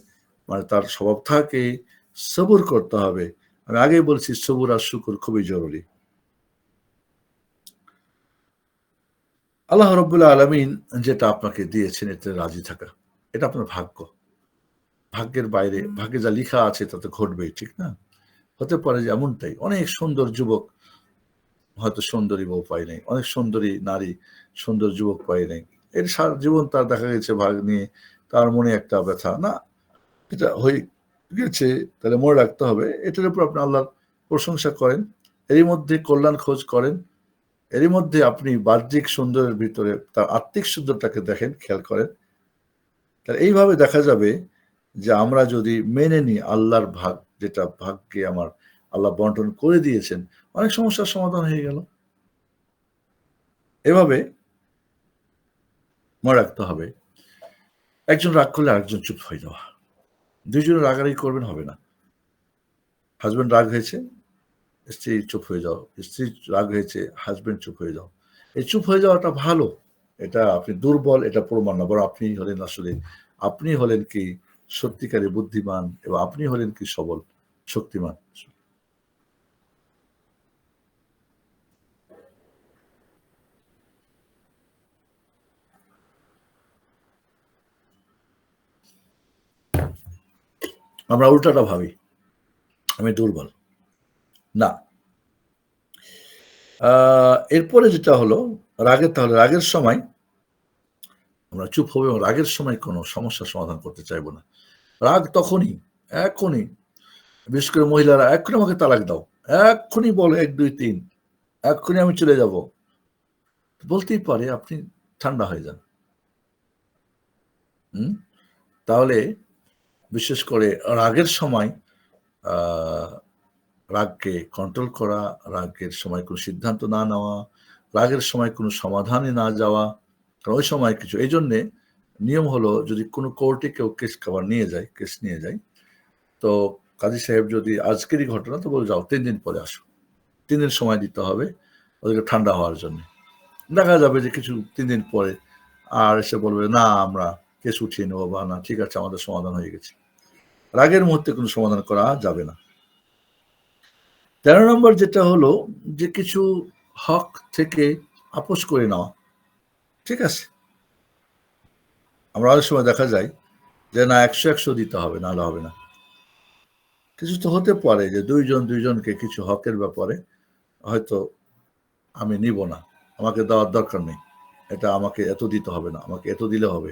মানে তার স্বভাব থাকে, সবুর করতে হবে। আমি আগেই বলছি সবুর আর শুকর খুবই জরুরি। আল্লাহ রাব্বুল আলামিন যেটা আপনাকে দিয়েছেন এতে রাজি থাকা। এটা আপনার ভাগ্য। ভাগ্যের বাইরে ভাগ্যে যা লিখা আছে তা তো ঘটবেই, ঠিক না? হতে পারে যে এমনটাই। অনেক সুন্দর যুবক হয়তো সুন্দরী বউ পায় নাই। অনেক সুন্দরী নারী, সুন্দর যুবক পায় নাই। এর সারা জীবন তার দেখা গেছে ভাগ নিয়ে তার মনে একটা ব্যথা। না, এটা হয়ে গেছে তাহলে মনে রাখতে হবে এটার উপর আপনি আল্লাহর প্রশংসা করেন। এরই মধ্যে কল্যাণ খোঁজ করেন। এরই মধ্যে আপনি বাহ্যিক সুন্দরের ভিতরে তার আত্মিক সুন্দরটাকে দেখেন, খেয়াল করেন। তাহলে এইভাবে দেখা যাবে যে আমরা যদি মেনে নিই আল্লাহর ভাগ যেটা ভাগ্যে আমার আল্লাহ বন্টন করে দিয়েছেন, অনেক সমস্যার সমাধান হয়ে গেল। এভাবে মনে রাখতে হবে একজন রাগ করলে আরেকজন চুপ হয়ে যাওয়া। ২ জনে রাগারাগি করবেন হবে না। হাসব্যান্ড রাগ হয়েছে, স্ত্রী চুপ হয়ে যাও। স্ত্রী রাগ হয়েছে, হাসব্যান্ড চুপ হয়ে যাও। এই চুপ হয়ে যাওয়াটা ভালো। এটা আপনি দুর্বল এটা প্রমাণ না। বরং আপনি হলেন আসলে আপনি হলেন কি সত্যিকারের বুদ্ধিমান এবং আপনি হলেন কি সবল, শক্তিমান। আমরা উল্টাটা ভাবি, আমি দুর্বল। না। এরপরে যেটা হলো তাহলে রাগের সময় আমরা চুপ হব এবং রাগের সময় কোনো সমস্যার সমাধান করতে চাইব না। রাগ তখনই, এখনই, বিশেষ করে মহিলারা, "এক্ষুনি আমাকে তালাক দাও। এক্ষুনি বলো ১, ২, ৩। এক্ষুনি আমি চলে যাব।" বলতেই পারে, আপনি ঠান্ডা হয়ে যান। হুম? তাহলে বিশেষ করে রাগের সময় আ রাগকে কন্ট্রোল করা, রাগের সময় কোনো সিদ্ধান্ত না নেওয়া, রাগের সময় কোনো সমাধানে না যাওয়া। কারণ ওই সময় কিছু এইজন্যে নিয়ম হলো যদি কোনো কোর্টে কেউ কেস নিয়ে যায়, তো কাজী সাহেব যদি আজকেরই ঘটনা তো বলে, "যাও ৩ দিন পরে আসো।" ৩ দিন সময় দিতে হবে ওদেরকে ঠান্ডা হওয়ার জন্যে। দেখা যাবে যে কিছু ৩ দিন পরে আর এসে বলবে, "না আমরা কেস উঠিয়ে নেব" বা "না ঠিক আছে আমাদের সমাধান হয়ে গেছে।" রাগের মুহূর্তে কোনো সমাধান করা যাবে না। ১৩ নম্বর যেটা হলো যে কিছু হক থেকে আপোস করে নেওয়া। ঠিক আছে? আমরা অনেক সময় দেখা যায় যে না ১০০ দিতে হবে, নাহলে হবে না। কিছু তো হতে পারে যে ২ জন ২ জনকে কিছু হকের ব্যাপারে হয়তো আমি নিব না। আমাকে দেওয়ার দরকার নেই। এটা আমাকে এত দিতে হবে না। আমাকে এত দিলে হবে।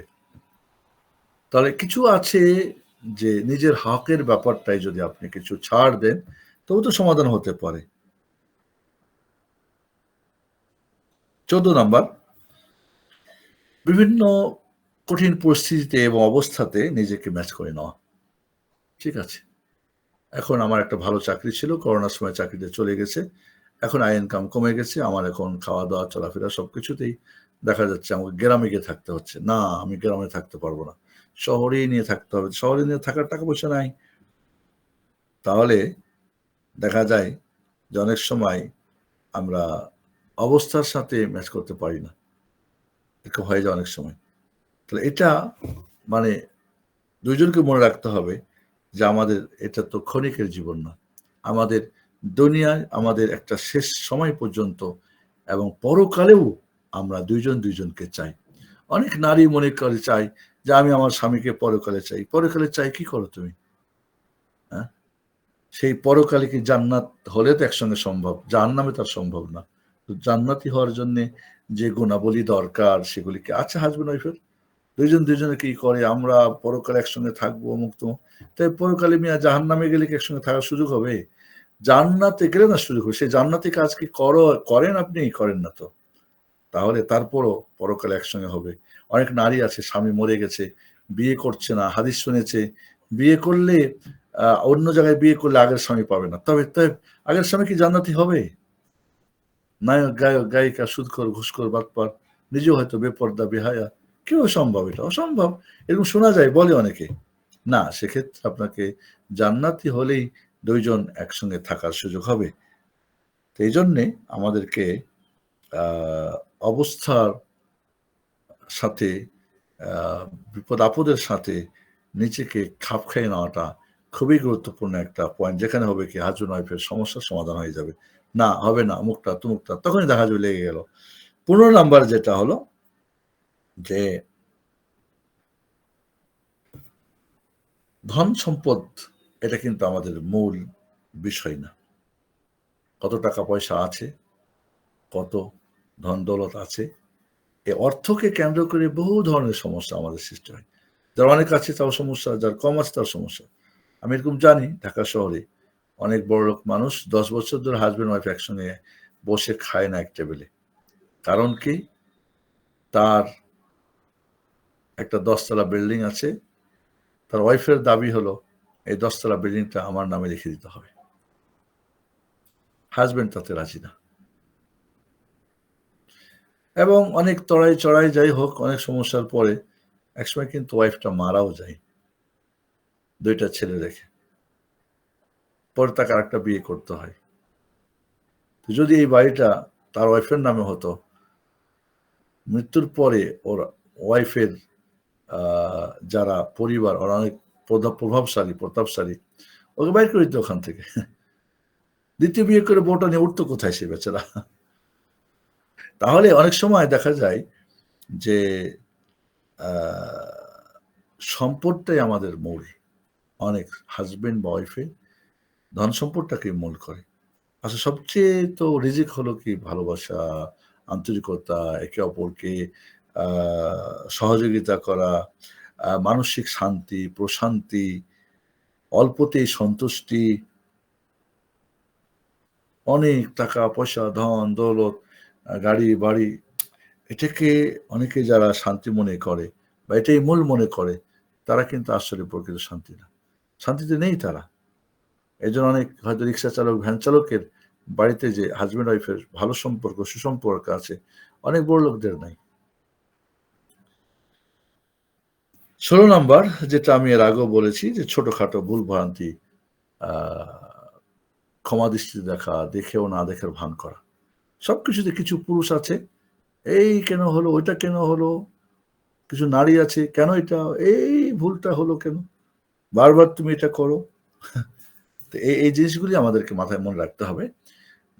তাহলে কিছু আছে যে নিজের হকের ব্যাপারটায় যদি আপনি কিছু ছাড় দেন, তবু তো সমাধান হতে পারে। ১৪ নাম্বার, বিভিন্ন কঠিন পরিস্থিতিতে এবং অবস্থাতে নিজেকে ম্যাচ করে নেওয়া। ঠিক আছে? এখন আমার একটা ভালো চাকরি ছিল। করোনার সময় চাকরিটা চলে গেছে। এখন আয় ইনকাম কমে গেছে। আমার এখন খাওয়া-দাওয়া, চলাফেরা সবকিছুতেই দেখা যাচ্ছে আমাকে গ্রামে গিয়ে থাকতে হচ্ছে। না, আমি গ্রামে থাকতে পারব না। শহরেই নিয়ে থাকতে হবে। শহরে নিয়ে থাকার টাকা-পয়সা নাই। তাহলে দেখা যায় যে অনেক সময় আমরা অবস্থার সাথে ম্যাচ করতে পারি না। এরকম হয়ে যায় অনেক সময়। তাহলে এটা মানে ২ জনকে মনে রাখতে হবে যে আমাদের এটা তো ক্ষণিকের জীবন না। আমাদের দুনিয়ায় আমাদের একটা শেষ সময় পর্যন্ত এবং পরকালেও আমরা ২ জন ২ জনকে চাই। অনেক নারী মনে করে চায় যে আমি আমার স্বামীকে পরকালে চাই। পরকালে চাই কি করো তুমি? হ্যাঁ? সেই পরকালে কি জান্নাত হলে তো একসঙ্গে সম্ভব। জাহান্নামে তো আর সম্ভব না। তো জান্নাতি হওয়ার জন্যে যে গুণাবলী দরকার সেগুলি কি আছে হাসব্যান্ড ওয়াইফের? ২ জন ২ জনে কি করে আমরা পরকালে একসঙ্গে থাকবো অমুক-তমুক। তাই পরকালে মিয়া জাহান্নামে গেলে কি একসঙ্গে থাকার সুযোগ হবে? জান্নাতে গেলে না সুযোগ হবে। সেই জান্নাতি কাজ কি করেন আপনি? করেন না তো। তাহলে তারপরও পরকালে একসঙ্গে হবে। অনেক নারী আছে স্বামী মরে গেছে, বিয়ে করছে না। হাদিস শুনেছে, বিয়ে করলে অন্য জায়গায় বিয়ে করলে আগের স্বামী পাবে না। তবে আগের স্বামী কি জান্নাতি হবে? নায়ক, গায়ক, গায়িকা, সুদখোর, ঘুষখোর, বাটপার, নিজেও হয়তো বেপর্দা, বেহায়া। কিভাবে সম্ভব এটা? অসম্ভব। এরকম শোনা যায়, বলে অনেকে। না, সেক্ষেত্রে আপনাকে জান্নাতি হলেই ২ জন একসঙ্গে থাকার সুযোগ হবে। তো এইজন্যে আমাদেরকে আ অবস্থার সাথে আ বিপদ-আপদের সাথে নিজেকে খাপ খাইয়ে নেওয়াটা খুবই গুরুত্বপূর্ণ একটা পয়েন্ট। যেখানে হবে কি হাসব্যান্ড ওয়াইফ এর সমস্যার সমাধান হয়ে যাবে। না, হবে না, অমুকটা, তমুকটা। তখনই দেখা যাবে লেগে গেল। ১৫ নাম্বার যেটা হলো যে ধন-সম্পদ এটা কিন্তু আমাদের মূল বিষয় না। কত টাকা-পয়সা আছে, কত ধন-দৌলত আছে, এই অর্থকে কেন্দ্র করে বহু ধরনের সমস্যা আমাদের সৃষ্টি হয়। যার অনেক আছে তাও সমস্যা, যার কম আছে তাও সমস্যা। আমি এরকম জানি ঢাকা শহরে অনেক বড়লোক মানুষ ১০ বছর ধরে হাসব্যান্ড ওয়াইফ একসঙ্গে বসে খায় না এক টেবিলে। কারণ কি? তার একটা ১০ তলা বিল্ডিং আছে। তার ওয়াইফের দাবি হলো এই ১০ তলা বিল্ডিংটা আমার নামে লিখে দিতে হবে। হাসব্যান্ড তাতে রাজি না। এবং অনেক চড়াই যাই হোক অনেক সমস্যার পরে একসময় কিন্তু ওয়াইফটা মারাও যায়। ২ টা ছেলে রেখে। পরে তাকে আরেকটা বিয়ে করতে হয়। তো যদি এই বাড়িটা তার ওয়াইফের নামে হতো, মৃত্যুর পরে ওর ওয়াইফের আ যারা পরিবার ওরা অনেক প্রতাপশালী, ওকে বাইর করে দিত ওখান থেকে। ২য় বিয়ে করে বউটা নিয়ে উঠতো কোথায় সে বেচারা? তাহলে অনেক সময় দেখা যায় যে আ সম্পদটাই আমাদের মূল। অনেক হাসব্যান্ড বা ওয়াইফে ধন সম্পদটাকে মূল করে। আচ্ছা, সবচেয়ে তো রিজিক হলো কি ভালোবাসা, আন্তরিকতা, একে অপরকে আ সহযোগিতা করা, মানসিক শান্তি, প্রশান্তি, অল্পতেই সন্তুষ্টি, অনেক টাকা-পয়সা, ধন-দৌলত, গাড়ি-বাড়ি, এটাকে অনেকে যারা শান্তি মনে করে বা এটাই মূল মনে করে, তারা কিন্তু আসলে প্রকৃত শান্তি না। শান্তিতে নেই তারা। এজন্য অনেক হয়তো রিক্সা চালক, ভ্যান চালকের বাড়িতে যে হাসব্যান্ড ওয়াইফের ভালো সম্পর্ক, সুসম্পর্ক আছে, অনেক বড়লোকদের নাই। ১৬ নাম্বার, যেটা আমি এর আগেও বলেছি যে ছোটখাটো ভুল-ভ্রান্তি আ ক্ষমা দৃষ্টিতে দেখা, দেখেও না দেখার ভান করা। সবকিছুতে কিছু পুরুষ আছে, এই কেন হলো, ওইটা কেন হলো? কিছু নারী আছে, কেন এটা, এই ভুলটা হলো কেন? বারবার তুমি এটা করো। তো এই জিনিসগুলি আমাদেরকে মাথায় মনে রাখতে হবে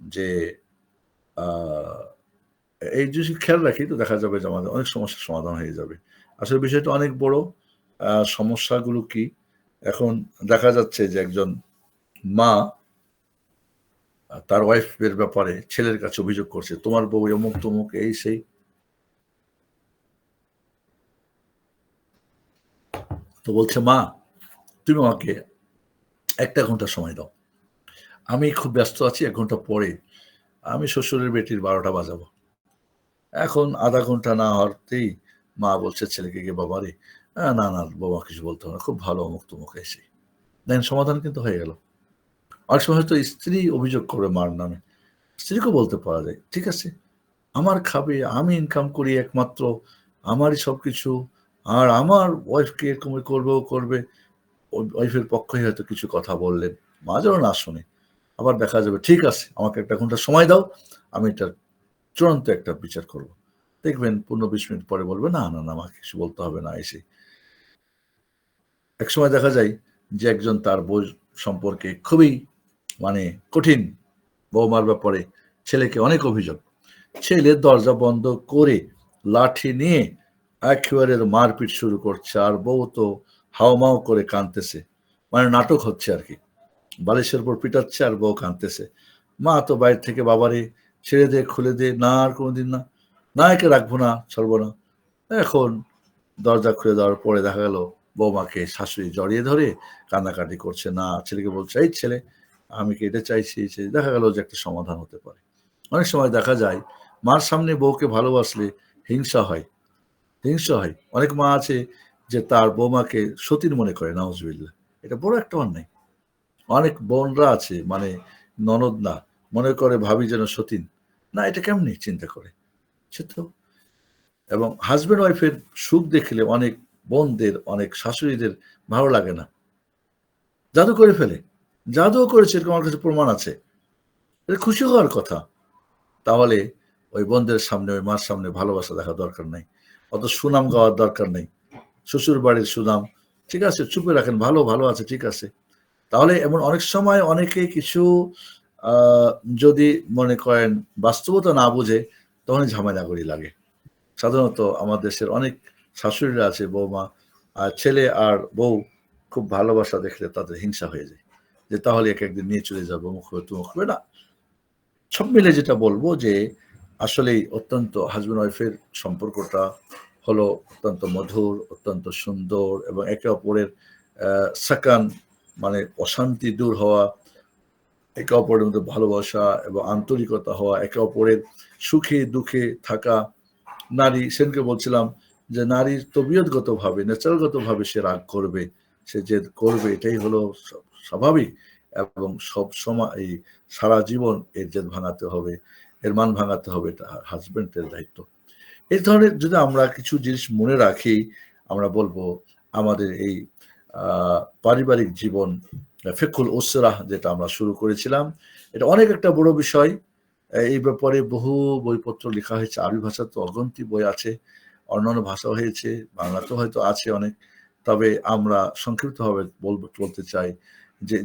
যে আ এই যদি খেয়াল রাখি তো দেখা যাবে যে আমাদের অনেক সমস্যার সমাধান হয়ে যাবে। আসলে বিষয়টা অনেক বড়। সমস্যাগুলো কি? এখন দেখা যাচ্ছে যে একজন মা তার ওয়াইফের ব্যাপারে ছেলের কাছে অভিযোগ করছে। তোমার বউ অমুক-তমুক, এই সেই। তো বলছে, "মা, তুমি আমাকে ১ টা ঘন্টা সময় দাও। আমি খুব ব্যস্ত আছি, ১ ঘন্টা পরে আমি শ্বশুরের বেটির ১২টা বাজাবো।" এখন ০.৫ ঘন্টা না হতেই মা বলছে ছেলেকে গিয়ে, "বাবারে, না, না বৌমা কিছু বলতে হবে না। খুব ভালো অমুক-তমুক এই সেই।" দেখেন সমাধান কিন্তু হয়ে গেল। অনেক সময় হয়তো স্ত্রী অভিযোগ করবে মার নামে। স্ত্রীকেও বলতে পারা যায়, "ঠিক আছে, আমার খাবে, আমি ইনকাম করি একমাত্র, আমারই সবকিছু। আর আমার ওয়াইফকে এরকম করবে, ও করবে।" ওয়াইফের পক্ষে হয়তো কিছু কথা বললেন। মা যেন না শোনে। আবার দেখা যাবে, "ঠিক আছে, আমাকে ১ টা ঘন্টা সময় দাও। আমি এটার চূড়ান্ত একটা বিচার করব।" দেখবেন ১৫-২০ মিনিট পরে বলবে, "না, না, না আমাকে কিছু বলতে হবে না" এই সেই। একসময় দেখা যায় যে একজন তার বউ সম্পর্কে খুবই মানে কঠিন, বউমার ব্যাপারে ছেলেকে অনেক অভিযোগ। ছেলে দরজা বন্ধ করে লাঠি নিয়ে একেবারে মারপিট শুরু করছে। আর বউ তো হাউমাউ করে কাঁদতেছে। মানে নাটক হচ্ছে আরকি। বালিশের উপর পিটাচ্ছে আর বউ কাঁদতেছে। মা তো বাইরে থেকে, "বাবারে ছেড়ে দে, খুলে দে। না আর কোনদিন না। না একে রাখবো না, ছাড়বো না।" এখন দরজা খুলে দেওয়ার পরে দেখা গেল বৌমাকে শাশুড়ি জড়িয়ে ধরে কান্নাকাটি করছে। না, ছেলেকে বলছে, "এই ছেলে, আমি কি এটা চাইছি?" দেখা গেল যে একটা সমাধান হতে পারে। অনেক সময় দেখা যায় মার সামনে বউকে ভালোবাসলে হিংসা হয়, হিংসা হয়। অনেক মা আছে যে তার বৌমাকে সতীন মনে করে, নাউজুবিল্লাহ। এটা বড় একটা অন্যায়। অনেক বোনরা আছে মানে ননদ না, মনে করে ভাবি যেন সতীন। না, এটা কেমনে চিন্তা করে? সে তো, এবং হাসব্যান্ড ওয়াইফের সুখ দেখলে অনেক বোনদের, অনেক শাশুড়িদের ভালো লাগে না। জাদু করে ফেলে। জাদুও করেছে এরকম আমার কাছে প্রমাণ আছে। এটা খুশি হওয়ার কথা। তাহলে ওই বোনদের সামনে, ওই মার সামনে ভালোবাসা দেখার দরকার নাই। অত সুনাম গাওয়ার দরকার নেই। শ্বশুরবাড়ির সুনাম, ঠিক আছে চুপে রাখেন, ভালো, ভালো আছে, ঠিক আছে। তাহলে এমন অনেক সময় অনেকে কিছু আ যদি মনে করেন বাস্তবতা না বুঝে, তখনই ঝামেলাগুলি লাগে। সাধারণত আমার দেশের অনেক শাশুড়িরা আছে, বৌমা, ছেলে আর বউ খুব ভালোবাসা দেখলে তাদের হিংসা হয়ে যায়। যে তাহলে একে একদিন নিয়ে চলে যাবো, অমুক হবে, তমুক হবে। না, সব মিলে যেটা বলব যে আসলেই অত্যন্ত হাসব্যান্ড ওয়াইফের সম্পর্কটা হলো অত্যন্ত মধুর, অত্যন্ত সুন্দর এবং একে অপরের সাকান মানে অশান্তি দূর হওয়া, একে অপরের মধ্যে ভালোবাসা এবং আন্তরিকতা হওয়া, একে অপরের সুখে দুঃখে থাকা। নারী, সেদিনকে বলছিলাম যে নারীর তবিয়তগতভাবে, ন্যাচারালগতভাবে সে রাগ করবে, সে জেদ করবে, এটাই হলো স্বাভাবিক এবং সবসময় এই সারা জীবন এর জেদ ভাঙাতে হবে, এর মান ভাঙাতে হবে, এটা হাসব্যান্ডের দায়িত্ব। এই ধরনের যদি আমরা কিছু জিনিস মনে রাখি, আমরা বলব আমাদের এই আ পারিবারিক জীবন, ফিকহুল উসরাহ যেটা আমরা শুরু করেছিলাম, এটা অনেক একটা বড় বিষয়। এই ব্যাপারে বহু বইপত্র লেখা হয়েছে। আরবি ভাষাতে অগন্তি বই আছে। অন্যান্য ভাষাও হয়েছে। বাংলাতেও হয়তো আছে অনেক। তবে আমরা সংক্ষিপ্তভাবে বলতে চাই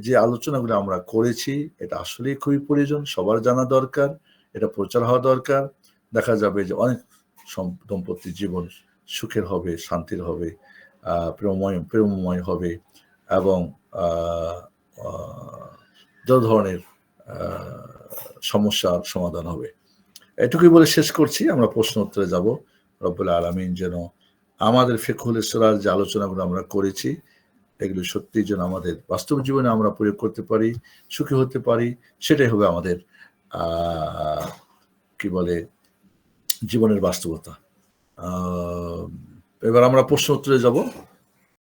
যে আলোচনাগুলো আমরা করেছি, এটা আসলেই খুবই প্রয়োজন। সবার জানা দরকার। এটা প্রচার হওয়া দরকার। দেখা যাবে যে অনেক দম্পতির জীবন সুখের হবে, শান্তির হবে, প্রেমময় হবে এবং যত ধরনের সমস্যার সমাধান হবে। এটুকুই বলে শেষ করছি। আমরা প্রশ্ন উত্তরে যাব। রব্বুল আলামিন যেন আমাদের ফিকহুল ইসলার যে আলোচনাগুলো আমরা করেছি এগুলো সত্যি যেন আমাদের বাস্তব জীবনে আমরা প্রয়োগ করতে পারি, সুখী হতে পারি, সেটাই হবে আমাদের কি বলে জীবনের বাস্তবতা। এবার আমরা প্রশ্ন উত্তরে যাব।